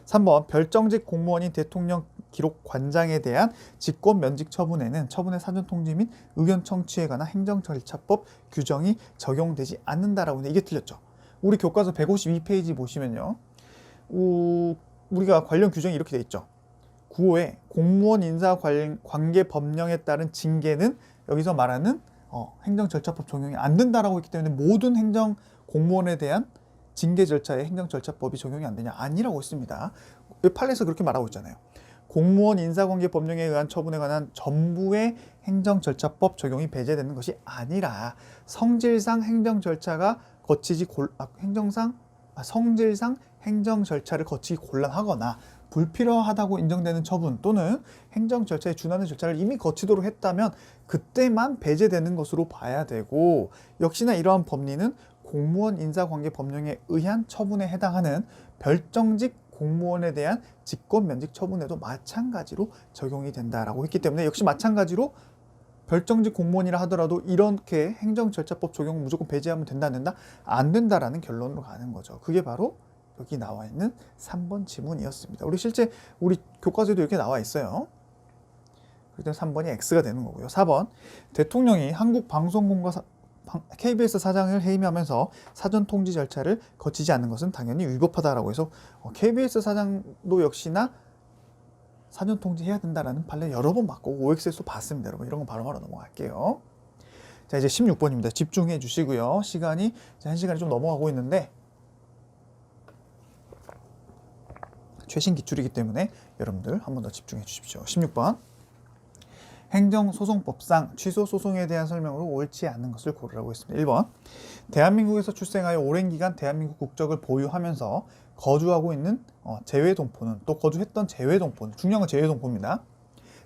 3번, 별정직 공무원인 대통령 기록관장에 대한 직권 면직 처분에는 처분의 사전 통지 및 의견 청취에 관한 행정절차법 규정이 적용되지 않는다라고 했는데 이게 틀렸죠. 우리 교과서 152페이지 보시면요. 우리가 관련 규정이 이렇게 돼 있죠. 9호에 공무원 인사관계 법령에 따른 징계는 여기서 말하는 행정절차법 적용이 안 된다라고 했기 때문에 모든 행정 공무원에 대한 징계 절차에 행정절차법이 적용이 안 되냐? 아니라고 했습니다. 판례에서 그렇게 말하고 있잖아요. 공무원 인사관계 법령에 의한 처분에 관한 전부의 행정절차법 적용이 배제되는 것이 아니라 성질상 행정절차가 거치지 성질상 행정절차를 거치기 곤란하거나 불필요하다고 인정되는 처분 또는 행정절차에 준하는 절차를 이미 거치도록 했다면 그때만 배제되는 것으로 봐야 되고, 역시나 이러한 법리는 공무원 인사관계 법령에 의한 처분에 해당하는 별정직 공무원에 대한 직권 면직 처분에도 마찬가지로 적용이 된다라고 했기 때문에 역시 마찬가지로 별정직 공무원이라 하더라도 이렇게 행정절차법 적용 무조건 배제하면 된다 안 된다? 안 된다라는 결론으로 가는 거죠. 그게 바로 여기 나와 있는 3번 지문이었습니다. 실제 우리 교과서에도 이렇게 나와 있어요. 그럴 때 3번이 X가 되는 거고요. 4번 대통령이 한국방송공사 KBS 사장을 해임하면서 사전 통지 절차를 거치지 않는 것은 당연히 위법하다라고 해서 KBS 사장도 역시나 사전 통지해야 된다라는 판례 여러 번 봤고 OX에서 봤습니다. 여러분 이런 거 바로바로 넘어갈게요. 자, 이제 16번입니다. 집중해 주시고요. 시간이 이제 1시간이 좀 넘어가고 있는데 최신 기출이기 때문에 여러분들 한 번 더 집중해 주십시오. 16번 행정소송법상 취소 소송에 대한 설명으로 옳지 않은 것을 고르라고 했습니다. 1번 대한민국에서 출생하여 오랜 기간 대한민국 국적을 보유하면서 거주하고 있는 재외동포는 또 거주했던 재외동포는 중요한 건 재외동포입니다.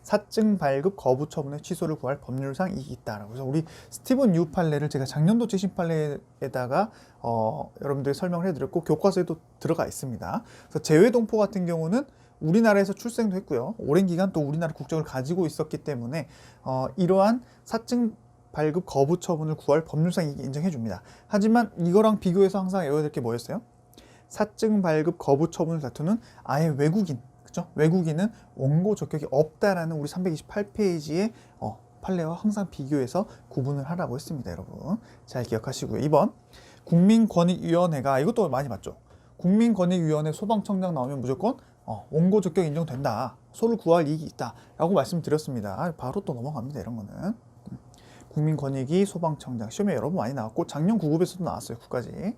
사증 발급 거부 처분의 취소를 구할 법률상 이익이 있다라고 해서 우리 스티븐 유 판례를 제가 작년도 최신 판례에다가 여러분들이 설명을 해드렸고 교과서에도 들어가 있습니다. 그래서 재외동포 같은 경우는 우리나라에서 출생도 했고요. 오랜 기간 또 우리나라 국적을 가지고 있었기 때문에 이러한 사증 발급 거부 처분을 구할 법률상 이익이 인정해 줍니다. 하지만 이거랑 비교해서 항상 외워야 될 게 뭐였어요? 사증 발급 거부 처분을 다투는 아예 외국인, 그죠? 외국인은 원고 적격이 없다라는 우리 328페이지의 판례와 항상 비교해서 구분을 하라고 했습니다. 여러분 잘 기억하시고요. 2번 국민권익위원회가 이것도 많이 봤죠. 국민권익위원회 소방청장 나오면 무조건 원고 적격 인정된다. 소를 구할 이익이 있다. 라고 말씀드렸습니다. 바로 또 넘어갑니다. 이런 거는. 국민권익위 소방청장. 시험에 여러 번 많이 나왔고 작년 9급에서도 나왔어요. 9까지.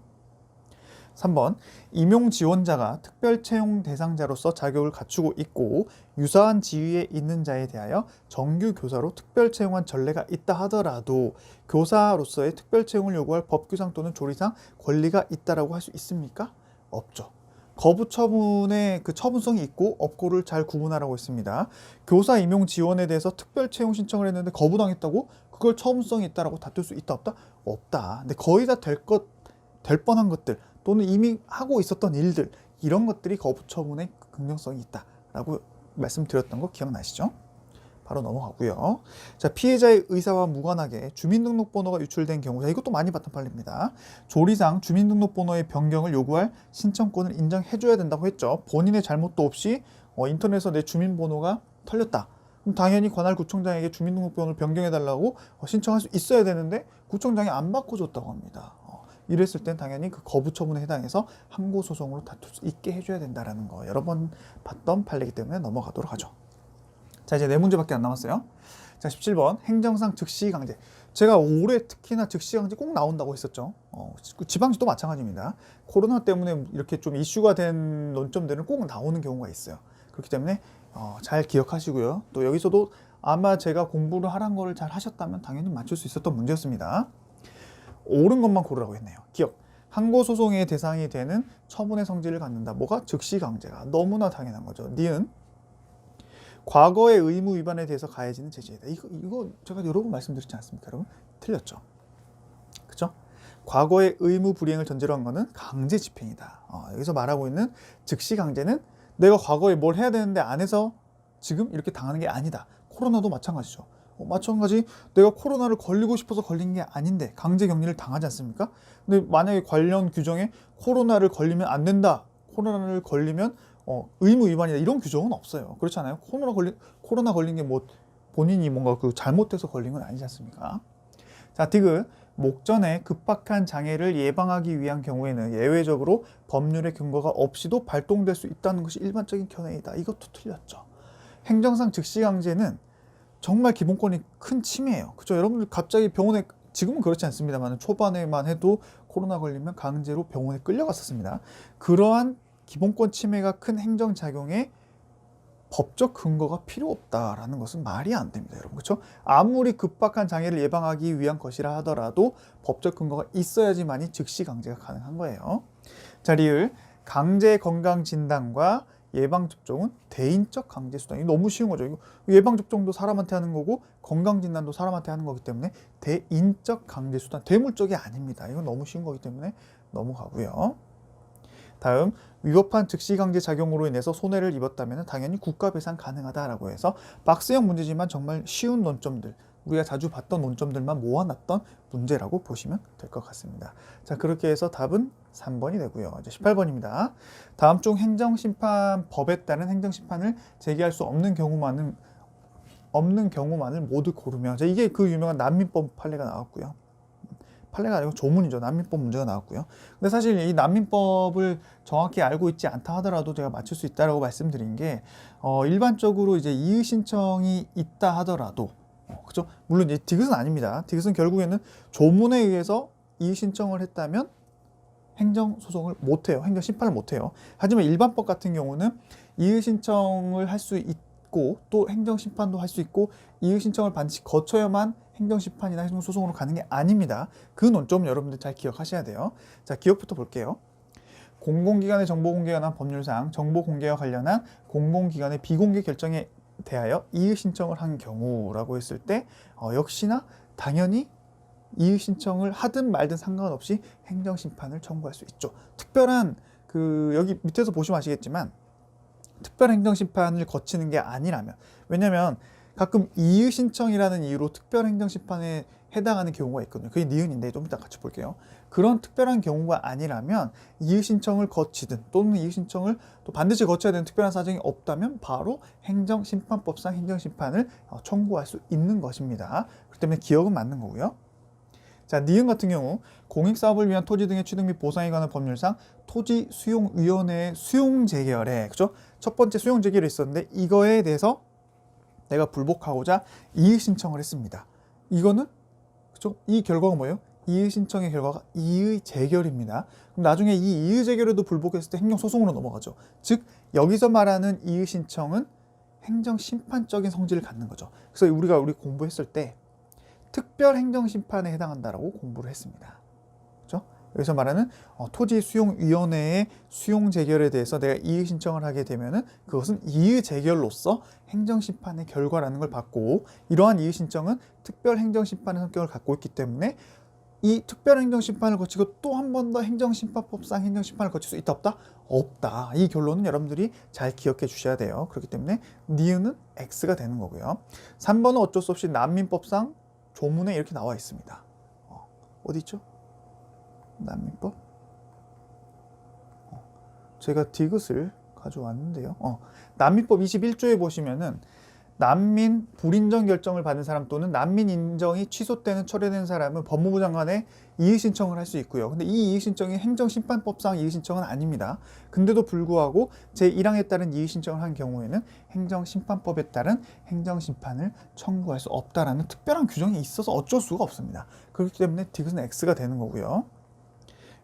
3번 임용 지원자가 특별 채용 대상자로서 자격을 갖추고 있고 유사한 지위에 있는 자에 대하여 정규 교사로 특별 채용한 전례가 있다 하더라도 교사로서의 특별 채용을 요구할 법규상 또는 조리상 권리가 있다라고 할 수 있습니까? 없죠. 거부 처분의 그 처분성이 있고 없고를 잘 구분하라고 했습니다. 교사 임용 지원에 대해서 특별 채용 신청을 했는데 거부당했다고 그걸 처분성이 있다라고 다툴 수 있다 없다? 없다. 근데 거의 다 될 뻔한 것들 또는 이미 하고 있었던 일들 이런 것들이 거부 처분의 긍정성이 있다라고 말씀드렸던 거 기억나시죠? 바로 넘어가고요. 자, 피해자의 의사와 무관하게 주민등록번호가 유출된 경우, 자, 이것도 많이 봤던 판례입니다. 조리상 주민등록번호의 변경을 요구할 신청권을 인정해줘야 된다고 했죠. 본인의 잘못도 없이 인터넷에서 내 주민번호가 털렸다. 그럼 당연히 관할 구청장에게 주민등록번호를 변경해달라고 신청할 수 있어야 되는데 구청장이 안 바꿔줬다고 합니다. 이랬을 땐 당연히 그 거부 처분에 해당해서 항고소송으로 다툴 수 있게 해줘야 된다는 거 여러 번 봤던 판례이기 때문에 넘어가도록 하죠. 자, 이제 4문제밖에 안 남았어요. 자, 17번 행정상 즉시강제. 제가 올해 특히나 즉시강제 꼭 나온다고 했었죠. 지방시도 마찬가지입니다. 코로나 때문에 이렇게 좀 이슈가 된 논점들은 꼭 나오는 경우가 있어요. 그렇기 때문에 잘 기억하시고요. 또 여기서도 아마 제가 공부를 하란 거를 잘 하셨다면 당연히 맞출 수 있었던 문제였습니다. 옳은 것만 고르라고 했네요. 기억. 항고소송의 대상이 되는 처분의 성질을 갖는다. 뭐가? 즉시강제가. 너무나 당연한 거죠. 니은. 과거의 의무 위반에 대해서 가해지는 제재이다. 이거 제가 여러 번 말씀드렸지 않습니까, 여러분? 틀렸죠. 그죠? 과거의 의무 불이행을 전제로 한 거는 강제 집행이다. 여기서 말하고 있는 즉시 강제는 내가 과거에 뭘 해야 되는데 안 해서 지금 이렇게 당하는 게 아니다. 코로나도 마찬가지죠. 마찬가지 내가 코로나를 걸리고 싶어서 걸린 게 아닌데 강제 격리를 당하지 않습니까? 근데 만약에 관련 규정에 코로나를 걸리면 안 된다. 코로나를 걸리면 의무 위반이다 이런 규정은 없어요. 그렇잖아요. 코로나 걸린 게 뭐 본인이 뭔가 그 잘못해서 걸린 건 아니지 않습니까? 자, 디귿. 목전에 급박한 장애를 예방하기 위한 경우에는 예외적으로 법률의 근거가 없이도 발동될 수 있다는 것이 일반적인 견해이다. 이것도 틀렸죠. 행정상 즉시강제는 정말 기본권이 큰 침해예요. 그죠? 여러분들 갑자기 병원에, 지금은 그렇지 않습니다만 초반에만 해도 코로나 걸리면 강제로 병원에 끌려갔었습니다. 그러한 기본권 침해가 큰 행정작용에 법적 근거가 필요 없다라는 것은 말이 안 됩니다, 여러분. 그렇죠? 아무리 급박한 장애를 예방하기 위한 것이라 하더라도 법적 근거가 있어야지만이 즉시 강제가 가능한 거예요. 자, 리을. 강제 건강 진단과 예방 접종은 대인적 강제 수단. 이거 너무 쉬운 거죠. 이거 예방 접종도 사람한테 하는 거고 건강 진단도 사람한테 하는 거기 때문에 대인적 강제 수단. 대물적이 아닙니다. 이건 너무 쉬운 거기 때문에 넘어가고요. 다음, 위법한 즉시강제 작용으로 인해서 손해를 입었다면 당연히 국가배상 가능하다라고 해서 박스형 문제지만 정말 쉬운 논점들, 우리가 자주 봤던 논점들만 모아놨던 문제라고 보시면 될 것 같습니다. 자, 그렇게 해서 답은 3번이 되고요. 이제 18번입니다. 다음 중 행정심판법에 따른 행정심판을 제기할 수 없는 경우만을 모두 고르며, 이게 그 유명한 난민법 판례가 나왔고요. 판례가 아니고 조문이죠. 난민법 문제가 나왔고요. 근데 사실 이 난민법을 정확히 알고 있지 않다 하더라도 제가 맞출 수 있다라고 말씀드린 게, 일반적으로 이제 이의 신청이 있다 하더라도, 그죠? 물론 이제 디귿은 아닙니다. 디귿은 결국에는 조문에 의해서 이의 신청을 했다면 행정 소송을 못 해요. 행정 심판을 못 해요. 하지만 일반법 같은 경우는 이의 신청을 할 수 있고 또 행정 심판도 할 수 있고 이의 신청을 반드시 거쳐야만 행정심판이나 행정소송으로 가는 게 아닙니다. 그 논점 여러분들 잘 기억하셔야 돼요. 자, 기억부터 볼게요. 공공기관의 정보공개에 관한 법률상 정보공개와 관련한 공공기관의 비공개 결정에 대하여 이의 신청을 한 경우라고 했을 때 역시나 당연히 이의 신청을 하든 말든 상관없이 행정심판을 청구할 수 있죠. 특별한 여기 밑에서 보시면 아시겠지만 특별 행정심판을 거치는 게 아니라면, 왜냐면 가끔 이의 신청이라는 이유로 특별 행정심판에 해당하는 경우가 있거든요. 그게 니은인데 좀 이따 같이 볼게요. 그런 특별한 경우가 아니라면 이의 신청을 거치든 또는 이의 신청을 또 반드시 거쳐야 되는 특별한 사정이 없다면 바로 행정심판법상 행정심판을 청구할 수 있는 것입니다. 그렇기 때문에 기억은 맞는 거고요. 자, 니은 같은 경우 공익사업을 위한 토지 등의 취득 및 보상에 관한 법률상 토지수용위원회의 수용재결에, 그죠? 첫 번째 수용재결이 있었는데 이거에 대해서 내가 불복하고자 이의 신청을 했습니다. 이거는, 그죠? 이 결과가 뭐예요? 이의 신청의 결과가 이의 재결입니다. 그럼 나중에 이 이의 재결에도 불복했을 때 행정소송으로 넘어가죠. 즉 여기서 말하는 이의 신청은 행정심판적인 성질을 갖는 거죠. 그래서 우리 공부했을 때 특별 행정심판에 해당한다라고 공부를 했습니다. 그죠? 여기서 말하는 토지수용위원회의 수용재결에 대해서 내가 이의 신청을 하게 되면은 그것은 이의 재결로서 행정심판의 결과라는 걸 받고, 이러한 이의 신청은 특별 행정심판의 성격을 갖고 있기 때문에 이 특별 행정심판을 거치고 또 한 번 더 행정심판법상 행정심판을 거칠 수 있다 없다? 없다. 이 결론은 여러분들이 잘 기억해 주셔야 돼요. 그렇기 때문에 니은은 X가 되는 거고요. 3번은 어쩔 수 없이 난민법상 조문에 이렇게 나와 있습니다. 어디 있죠? 난민법? 제가 디귿을 가져왔는데요. 난민법 21조에 보시면은 난민 불인정 결정을 받은 사람 또는 난민 인정이 취소되는 철회된 사람은 법무부 장관에 이의 신청을 할 수 있고요. 근데 이 이의 신청이 행정심판법상 이의 신청은 아닙니다. 근데도 불구하고 제1항에 따른 이의 신청을 한 경우에는 행정심판법에 따른 행정심판을 청구할 수 없다라는 특별한 규정이 있어서 어쩔 수가 없습니다. 그렇기 때문에 디귿은 X가 되는 거고요.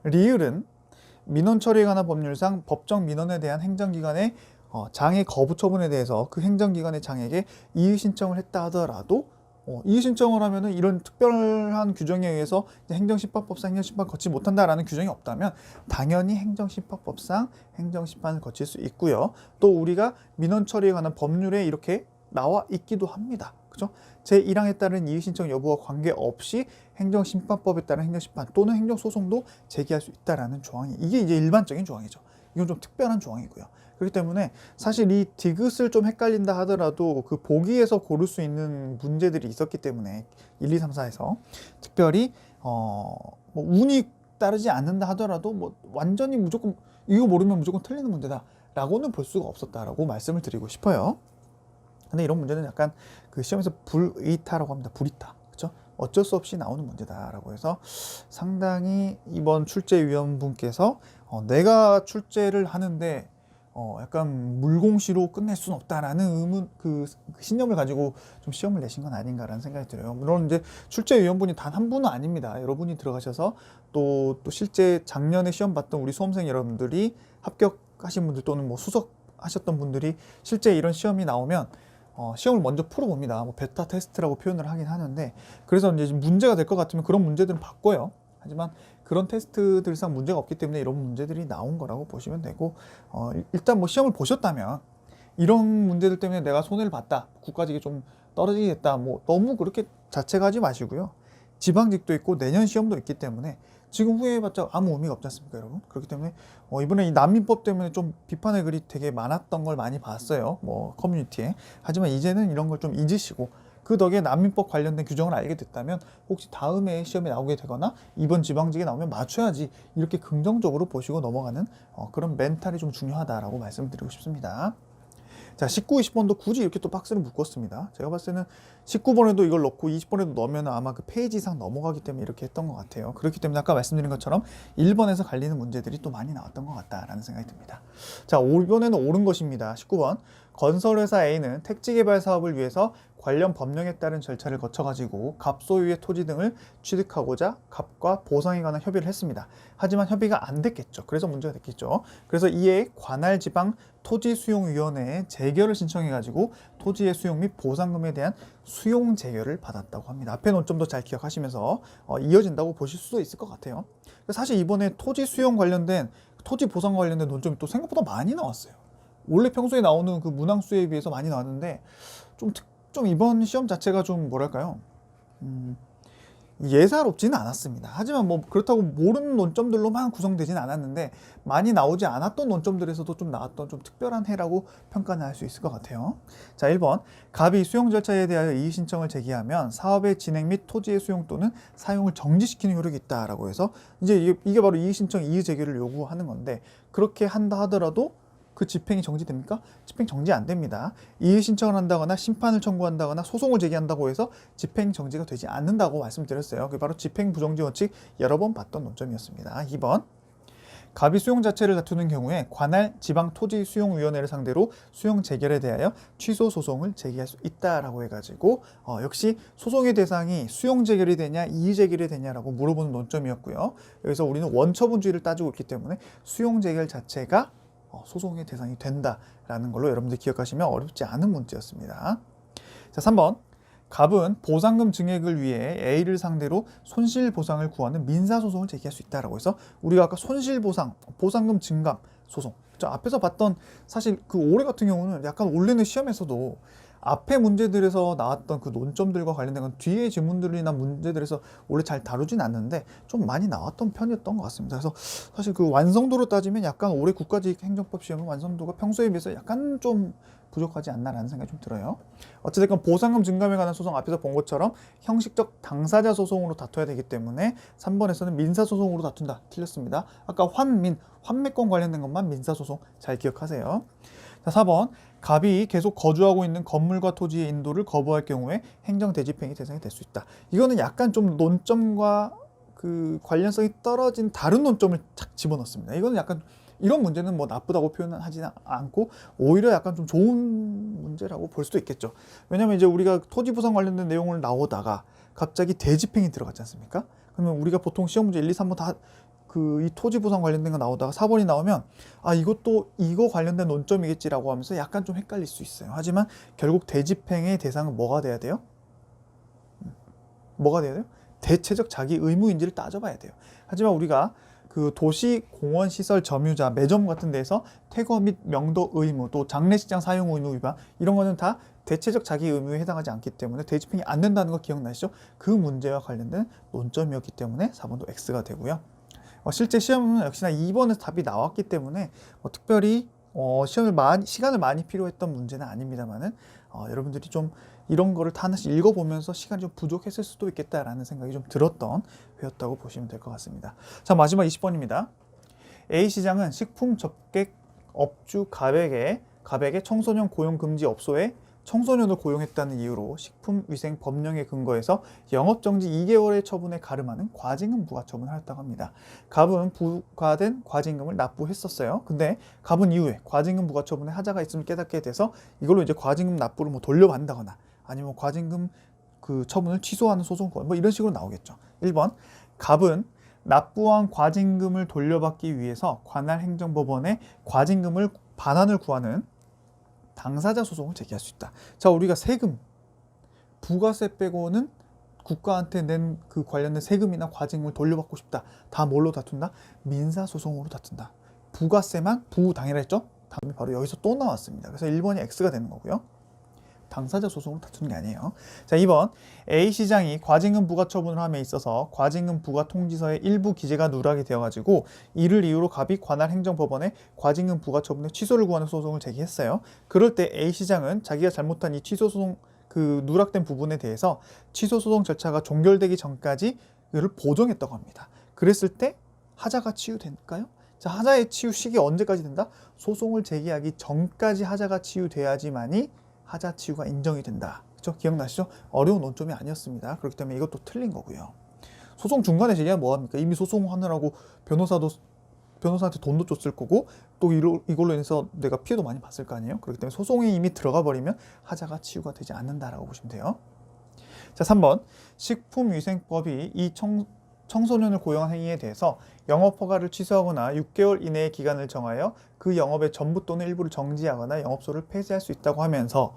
리을은 민원 처리에 관한 법률상 법정 민원에 대한 행정기관의 장애 거부 처분에 대해서 그 행정기관의 장에게 이의 신청을 했다 하더라도 이의 신청을 하면은 이런 특별한 규정에 의해서 행정심판법상 행정심판 거치지 못한다라는 규정이 없다면 당연히 행정심판법상 행정심판을 거칠 수 있고요. 또 우리가 민원 처리에 관한 법률에 이렇게 나와 있기도 합니다. 그죠? 제1항에 따른 이의 신청 여부와 관계없이 행정심판법에 따른 행정심판 또는 행정소송도 제기할 수 있다라는 조항이, 이게 이제 일반적인 조항이죠. 이건 좀 특별한 조항이고요. 그렇기 때문에 사실 이 디귿을 좀 헷갈린다 하더라도 그 보기에서 고를 수 있는 문제들이 있었기 때문에 1, 2, 3, 4에서 특별히 뭐 운이 따르지 않는다 하더라도 뭐 완전히 무조건 이거 모르면 무조건 틀리는 문제다 라고는 볼 수가 없었다라고 말씀을 드리고 싶어요. 근데 이런 문제는 약간 그 시험에서 불의타라고 합니다. 불의타. 그렇죠? 어쩔 수 없이 나오는 문제다라고 해서 상당히 이번 출제위원분께서 내가 출제를 하는데 약간 물공시로 끝낼 수는 없다라는 그 신념을 가지고 좀 시험을 내신 건 아닌가라는 생각이 들어요. 물론 이제 출제위원분이 단 한 분은 아닙니다. 여러분이 들어가셔서 또 실제 작년에 시험 봤던 우리 수험생 여러분들이 합격하신 분들 또는 뭐 수석하셨던 분들이 실제 이런 시험이 나오면 시험을 먼저 풀어봅니다. 뭐 베타 테스트라고 표현을 하긴 하는데, 그래서 이제 문제가 될 것 같으면 그런 문제들은 바꿔요. 하지만 그런 테스트들상 문제가 없기 때문에 이런 문제들이 나온 거라고 보시면 되고, 일단 뭐 시험을 보셨다면 이런 문제들 때문에 내가 손해를 봤다, 국가직이 좀 떨어지겠다, 뭐 너무 그렇게 자책하지 마시고요. 지방직도 있고 내년 시험도 있기 때문에 지금 후회해봤자 아무 의미가 없지 않습니까, 여러분? 그렇기 때문에 이번에 이 난민법 때문에 좀 비판의 글이 되게 많았던 걸 많이 봤어요, 뭐 커뮤니티에. 하지만 이제는 이런 걸 좀 잊으시고, 그 덕에 난민법 관련된 규정을 알게 됐다면 혹시 다음에 시험에 나오게 되거나 이번 지방직에 나오면 맞춰야지, 이렇게 긍정적으로 보시고 넘어가는 그런 멘탈이 좀 중요하다라고 말씀드리고 싶습니다. 자, 19, 20번도 굳이 이렇게 또 박스를 묶었습니다. 제가 봤을 때는 19번에도 이걸 넣고 20번에도 넣으면 아마 그 페이지 이상 넘어가기 때문에 이렇게 했던 것 같아요. 그렇기 때문에 아까 말씀드린 것처럼 1번에서 갈리는 문제들이 또 많이 나왔던 것 같다라는 생각이 듭니다. 자, 5번에는 옳은 것입니다. 19번. 건설회사 A는 택지개발 사업을 위해서 관련 법령에 따른 절차를 거쳐가지고 갑 소유의 토지 등을 취득하고자 갑과 보상에 관한 협의를 했습니다. 하지만 협의가 안 됐겠죠. 그래서 문제가 됐겠죠. 그래서 이에 관할 지방 토지수용위원회에 재결을 신청해가지고 토지의 수용 및 보상금에 대한 수용 재결을 받았다고 합니다. 앞에 논점도 잘 기억하시면서 이어진다고 보실 수도 있을 것 같아요. 사실 이번에 토지 수용 관련된, 토지 보상 관련된 논점이 또 생각보다 많이 나왔어요. 원래 평소에 나오는 그 문항수에 비해서 많이 나왔는데 좀 이번 시험 자체가 좀 뭐랄까요, 예사롭지는 않았습니다. 하지만 뭐 그렇다고 모르는 논점들로만 구성되지는 않았는데 많이 나오지 않았던 논점들에서도 좀 나왔던 좀 특별한 해라고 평가는 할 수 있을 것 같아요. 자, 1번. 갑이 수용 절차에 대하여 이의 신청을 제기하면 사업의 진행 및 토지의 수용 또는 사용을 정지시키는 효력이 있다라고 해서 이제 이게 바로 이의 신청, 이의 제기를 요구하는 건데, 그렇게 한다 하더라도 그 집행이 정지됩니까? 집행 정지 안 됩니다. 이의 신청을 한다거나 심판을 청구한다거나 소송을 제기한다고 해서 집행 정지가 되지 않는다고 말씀드렸어요. 그게 바로 집행 부정지 원칙 여러 번 봤던 논점이었습니다. 2번. 갑이 수용 자체를 다투는 경우에 관할 지방토지수용위원회를 상대로 수용 재결에 대하여 취소 소송을 제기할 수 있다라고 해가지고 역시 소송의 대상이 수용 재결이 되냐 이의 재결이 되냐라고 물어보는 논점이었고요. 여기서 우리는 원처분주의를 따지고 있기 때문에 수용 재결 자체가 소송의 대상이 된다라는 걸로 여러분들 기억하시면 어렵지 않은 문제였습니다. 자, 3번. 갑은 보상금 증액을 위해 A를 상대로 손실보상을 구하는 민사소송을 제기할 수 있다라고 해서 우리가 아까 손실보상, 보상금 증감 소송, 앞에서 봤던, 사실 그 올해 같은 경우는 약간 원래는 시험에서도 앞에 문제들에서 나왔던 그 논점들과 관련된 건 뒤에 질문들이나 문제들에서 원래 잘 다루진 않는데 좀 많이 나왔던 편이었던 것 같습니다. 그래서 사실 그 완성도로 따지면 약간 올해 국가직 행정법 시험은 완성도가 평소에 비해서 약간 좀 부족하지 않나라는 생각이 좀 들어요. 어찌됐건 보상금 증감에 관한 소송, 앞에서 본 것처럼 형식적 당사자 소송으로 다퉈야 되기 때문에 3번에서는 민사소송으로 다툰다. 틀렸습니다. 아까 환매권 관련된 것만 민사소송 잘 기억하세요. 자, 4번. 갑이 계속 거주하고 있는 건물과 토지의 인도를 거부할 경우에 행정대집행이 대상이 될 수 있다. 이거는 약간 좀 논점과 그 관련성이 떨어진 다른 논점을 착 집어넣습니다. 이거는 약간 이런 문제는 뭐 나쁘다고 표현은 하지 않고 오히려 약간 좀 좋은 문제라고 볼 수도 있겠죠. 왜냐면 이제 우리가 토지 보상 관련된 내용을 나오다가 갑자기 대집행이 들어갔지 않습니까? 그러면 우리가 보통 시험 문제 1, 2, 3번 다 그 이 토지 보상 관련된 거 나오다가 4번이 나오면 이것도 이거 관련된 논점이겠지라고 하면서 약간 좀 헷갈릴 수 있어요. 하지만 결국 대집행의 대상은 뭐가 돼야 돼요? 뭐가 돼야 돼요? 대체적 자기 의무인지를 따져봐야 돼요. 하지만 우리가 그 도시 공원 시설 점유자 매점 같은 데서 퇴거 및 명도 의무, 또 장례식장 사용 의무 위반, 이런 거는 다 대체적 자기 의무에 해당하지 않기 때문에 대집행이 안 된다는 거 기억나시죠? 그 문제와 관련된 논점이었기 때문에 4번도 X가 되고요. 실제 시험은 역시나 2번에서 답이 나왔기 때문에 특별히 시간을 많이 필요했던 문제는 아닙니다만은 여러분들이 좀 이런 거를 다 하나씩 읽어보면서 시간이 좀 부족했을 수도 있겠다라는 생각이 좀 들었던 회였다고 보시면 될 것 같습니다. 자, 마지막 20번입니다. A시장은 식품 접객 업주 갑에게 청소년 고용금지 업소에 청소년을 고용했다는 이유로 식품위생법령에 근거해서 영업정지 2개월의 처분에 가름하는 과징금 부과처분을 하였다고 합니다. 갑은 부과된 과징금을 납부했었어요. 근데 갑은 이후에 과징금 부과처분에 하자가 있음을 깨닫게 돼서 이걸로 이제 과징금 납부를 뭐 돌려받는다거나 아니면 과징금 그 처분을 취소하는 소송권 뭐 이런 식으로 나오겠죠. 1번 갑은 납부한 과징금을 돌려받기 위해서 관할 행정법원에 과징금을 반환을 구하는 당사자 소송을 제기할 수 있다. 자, 우리가 세금, 부가세 빼고는 국가한테 낸 그 관련된 세금이나 과징금을 돌려받고 싶다. 다 뭘로 다툰다? 민사소송으로 다툰다. 부가세만 부당해라 했죠? 답이 바로 여기서 또 나왔습니다. 그래서 1번이 X가 되는 거고요. 당사자 소송으로 다투는 게 아니에요. 자, 2번 A시장이 과징금 부과 처분을 함에 있어서 과징금 부과 통지서의 일부 기재가 누락이 되어가지고 이를 이유로 갑이 관할 행정법원에 과징금 부과 처분의 취소를 구하는 소송을 제기했어요. 그럴 때 A시장은 자기가 잘못한 이 취소 소송 그 누락된 부분에 대해서 취소 소송 절차가 종결되기 전까지 이를 보정했다고 합니다. 그랬을 때 하자가 치유될까요? 자, 하자의 치유 시기 언제까지 된다? 소송을 제기하기 전까지 하자가 치유돼야지만이 하자 치유가 인정이 된다. 그렇죠? 기억나시죠? 어려운 논점이 아니었습니다. 그렇기 때문에 이것도 틀린 거고요. 소송 중간에 제기하면 뭐합니까? 이미 소송하느라고 변호사한테 돈도 줬을 거고 또 이걸로 인해서 내가 피해도 많이 봤을 거 아니에요? 그렇기 때문에 소송에 이미 들어가 버리면 하자가 치유가 되지 않는다라고 보시면 돼요. 자, 3번 식품위생법이 이 청소년을 고용한 행위에 대해서 영업허가를 취소하거나 6개월 이내의 기간을 정하여 그 영업의 전부 또는 일부를 정지하거나 영업소를 폐쇄할 수 있다고 하면서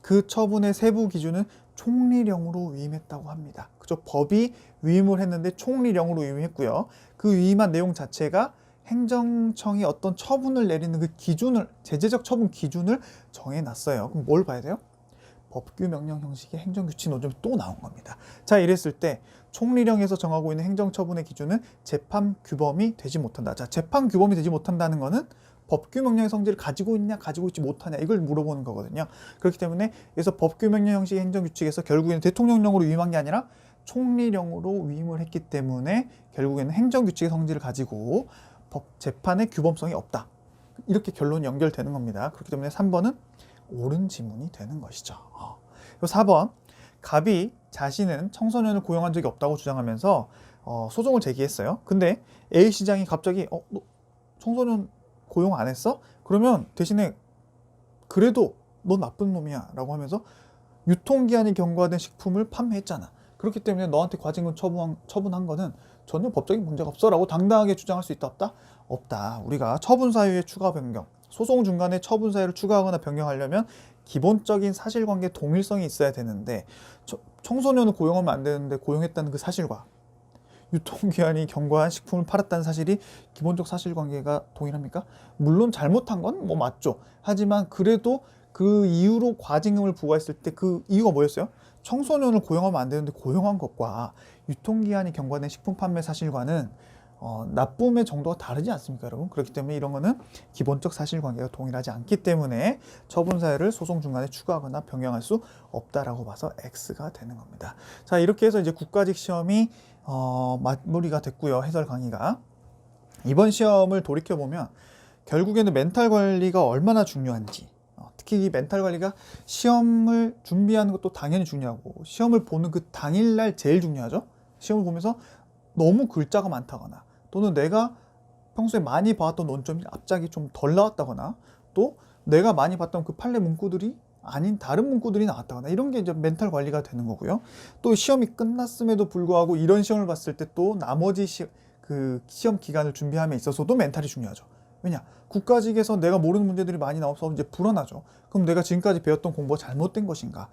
그 처분의 세부 기준은 총리령으로 위임했다고 합니다. 그죠? 법이 위임을 했는데 총리령으로 위임했고요. 그 위임한 내용 자체가 행정청이 어떤 처분을 내리는 그 기준을, 제재적 처분 기준을 정해놨어요. 그럼 뭘 봐야 돼요? 법규 명령 형식의 행정규칙 논점이 또 나온 겁니다. 자, 이랬을 때 총리령에서 정하고 있는 행정처분의 기준은 재판 규범이 되지 못한다. 자, 재판 규범이 되지 못한다는 거는 법규 명령의 성질을 가지고 있냐 가지고 있지 못하냐 이걸 물어보는 거거든요. 그렇기 때문에 그래서 법규 명령 형식의 행정규칙에서 결국에는 대통령령으로 위임한 게 아니라 총리령으로 위임을 했기 때문에 결국에는 행정규칙의 성질을 가지고 재판의 규범성이 없다. 이렇게 결론이 연결되는 겁니다. 그렇기 때문에 3번은 옳은 지문이 되는 것이죠. 4번 갑이 자신은 청소년을 고용한 적이 없다고 주장하면서 소송을 제기했어요. 근데 A시장이 갑자기 너 청소년 고용 안 했어? 그러면 대신에 그래도 너 나쁜 놈이야 라고 하면서 유통기한이 경과된 식품을 판매했잖아. 그렇기 때문에 너한테 과징금 처분한 거는 전혀 법적인 문제가 없어 라고 당당하게 주장할 수 있다 없다? 없다. 우리가 처분 사유의 추가 변경, 소송 중간에 처분 사유를 추가하거나 변경하려면 기본적인 사실관계 동일성이 있어야 되는데 청소년을 고용하면 안 되는데 고용했다는 그 사실과 유통기한이 경과한 식품을 팔았다는 사실이 기본적 사실관계가 동일합니까? 물론 잘못한 건 뭐 맞죠. 하지만 그래도 그 이유로 과징금을 부과했을 때 그 이유가 뭐였어요? 청소년을 고용하면 안 되는데 고용한 것과 유통기한이 경과된 식품 판매 사실과는 나쁨의 정도가 다르지 않습니까, 여러분? 그렇기 때문에 이런 거는 기본적 사실관계가 동일하지 않기 때문에 처분 사유를 소송 중간에 추가하거나 변경할 수 없다라고 봐서 X가 되는 겁니다. 자, 이렇게 해서 이제 국가직 시험이 마무리가 됐고요. 해설 강의가. 이번 시험을 돌이켜 보면 결국에는 멘탈 관리가 얼마나 중요한지, 특히 이 멘탈 관리가 시험을 준비하는 것도 당연히 중요하고 시험을 보는 그 당일날 제일 중요하죠. 시험을 보면서 너무 글자가 많다거나 또는 내가 평소에 많이 봐왔던 논점이 갑자기 좀 덜 나왔다거나 또 내가 많이 봤던 그 판례 문구들이 아닌 다른 문구들이 나왔다거나 이런 게 이제 멘탈 관리가 되는 거고요. 또 시험이 끝났음에도 불구하고 이런 시험을 봤을 때 또 나머지 시험 기간을 준비함에 있어서도 멘탈이 중요하죠. 왜냐? 국가직에서 내가 모르는 문제들이 많이 나와서 이제 불안하죠. 그럼 내가 지금까지 배웠던 공부가 잘못된 것인가?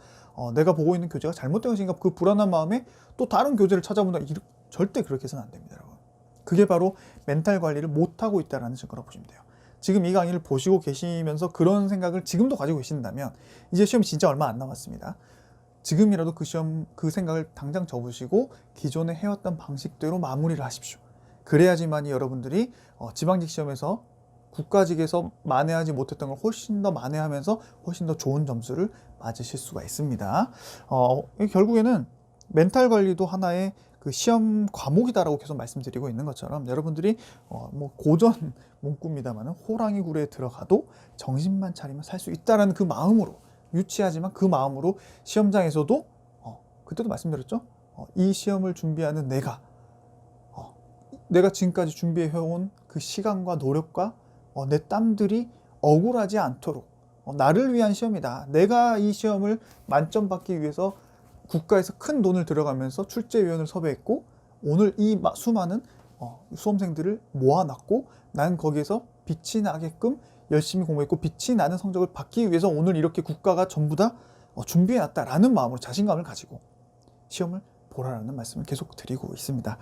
내가 보고 있는 교재가 잘못된 것인가? 그 불안한 마음에 또 다른 교재를 찾아본다. 절대 그렇게 해서는 안 됩니다, 여러분. 그게 바로 멘탈 관리를 못하고 있다는 증거라고 보시면 돼요. 지금 이 강의를 보시고 계시면서 그런 생각을 지금도 가지고 계신다면 이제 시험이 진짜 얼마 안 남았습니다. 지금이라도 그 생각을 당장 접으시고 기존에 해왔던 방식대로 마무리를 하십시오. 그래야지만이 여러분들이 지방직 시험에서 국가직에서 만회하지 못했던 걸 훨씬 더 만회하면서 훨씬 더 좋은 점수를 맞으실 수가 있습니다. 결국에는 멘탈 관리도 하나의 그 시험 과목이다라고 계속 말씀드리고 있는 것처럼 여러분들이 뭐 고전 문구입니다만은 호랑이 굴에 들어가도 정신만 차리면 살 수 있다라는 그 마음으로, 유치하지만 그 마음으로 시험장에서도 그때도 말씀드렸죠. 이 시험을 준비하는 내가 지금까지 준비해온 그 시간과 노력과 내 땀들이 억울하지 않도록 나를 위한 시험이다. 내가 이 시험을 만점 받기 위해서 국가에서 큰 돈을 들어가면서 출제위원을 섭외했고 오늘 이 수많은 수험생들을 모아놨고 난 거기에서 빛이 나게끔 열심히 공부했고 빛이 나는 성적을 받기 위해서 오늘 이렇게 국가가 전부 다 준비해놨다라는 마음으로 자신감을 가지고 시험을 보라라는 말씀을 계속 드리고 있습니다.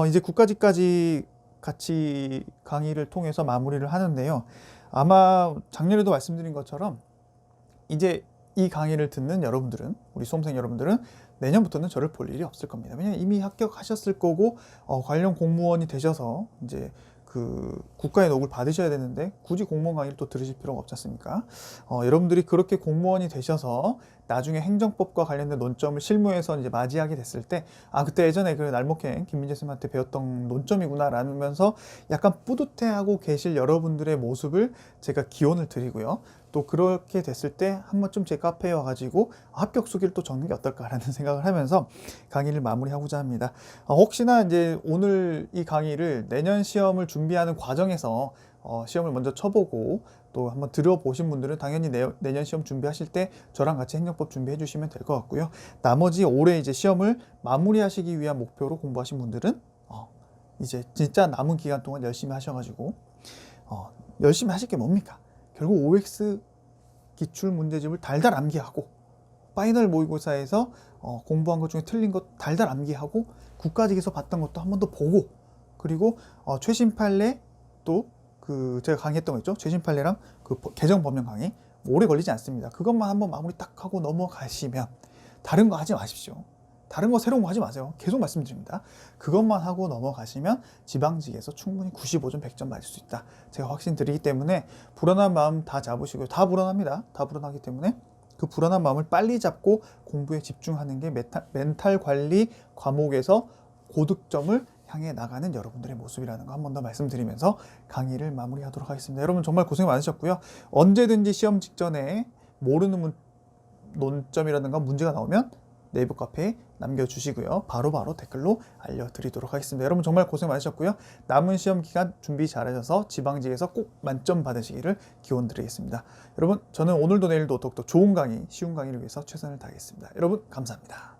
이제 국가직까지 같이 강의를 통해서 마무리를 하는데요. 아마 작년에도 말씀드린 것처럼 이제 이 강의를 듣는 여러분들은, 우리 수험생 여러분들은 내년부터는 저를 볼 일이 없을 겁니다. 왜냐하면 이미 합격하셨을 거고 관련 공무원이 되셔서 이제 그 국가의 녹을 받으셔야 되는데 굳이 공무원 강의를 또 들으실 필요가 없지 않습니까? 여러분들이 그렇게 공무원이 되셔서 나중에 행정법과 관련된 논점을 실무에서 이제 맞이하게 됐을 때 그때 예전에 그 날목행 김민재 쌤한테 배웠던 논점이구나 라면서 약간 뿌듯해하고 계실 여러분들의 모습을 제가 기원을 드리고요. 또 그렇게 됐을 때 한 번쯤 제 카페에 와가지고 합격 수기를 또 적는 게 어떨까라는 생각을 하면서 강의를 마무리하고자 합니다. 혹시나 이제 오늘 이 강의를 내년 시험을 준비하는 과정에서 시험을 먼저 쳐보고 또 한번 들어보신 분들은 당연히 내년 시험 준비하실 때 저랑 같이 행정법 준비해 주시면 될 것 같고요. 나머지 올해 이제 시험을 마무리하시기 위한 목표로 공부하신 분들은 이제 진짜 남은 기간 동안 열심히 하셔가지고 열심히 하실 게 뭡니까? 결국 OX 기출 문제집을 달달 암기하고 파이널 모의고사에서 공부한 것 중에 틀린 것 달달 암기하고 국가직에서 봤던 것도 한 번 더 보고 그리고 최신 판례 또 그 제가 강의했던 거 있죠. 최신 판례랑 그 개정 법령 강의 오래 걸리지 않습니다. 그것만 한번 마무리 딱 하고 넘어가시면 다른 거 하지 마십시오. 다른 거 새로운 거 하지 마세요. 계속 말씀드립니다. 그것만 하고 넘어가시면 지방직에서 충분히 95점 100점 맞을 수 있다. 제가 확신드리기 때문에 불안한 마음 다 잡으시고요. 다 불안합니다. 다 불안하기 때문에 그 불안한 마음을 빨리 잡고 공부에 집중하는 게 멘탈 관리 과목에서 고득점을 향해 나가는 여러분들의 모습이라는 거 한 번 더 말씀드리면서 강의를 마무리하도록 하겠습니다. 여러분 정말 고생 많으셨고요. 언제든지 시험 직전에 모르는 논점이라든가 문제가 나오면 네이버 카페에 남겨주시고요. 바로바로 댓글로 알려드리도록 하겠습니다. 여러분 정말 고생 많으셨고요. 남은 시험 기간 준비 잘하셔서 지방직에서 꼭 만점 받으시기를 기원드리겠습니다. 여러분 저는 오늘도 내일도 더욱더 좋은 강의, 쉬운 강의를 위해서 최선을 다하겠습니다. 여러분 감사합니다.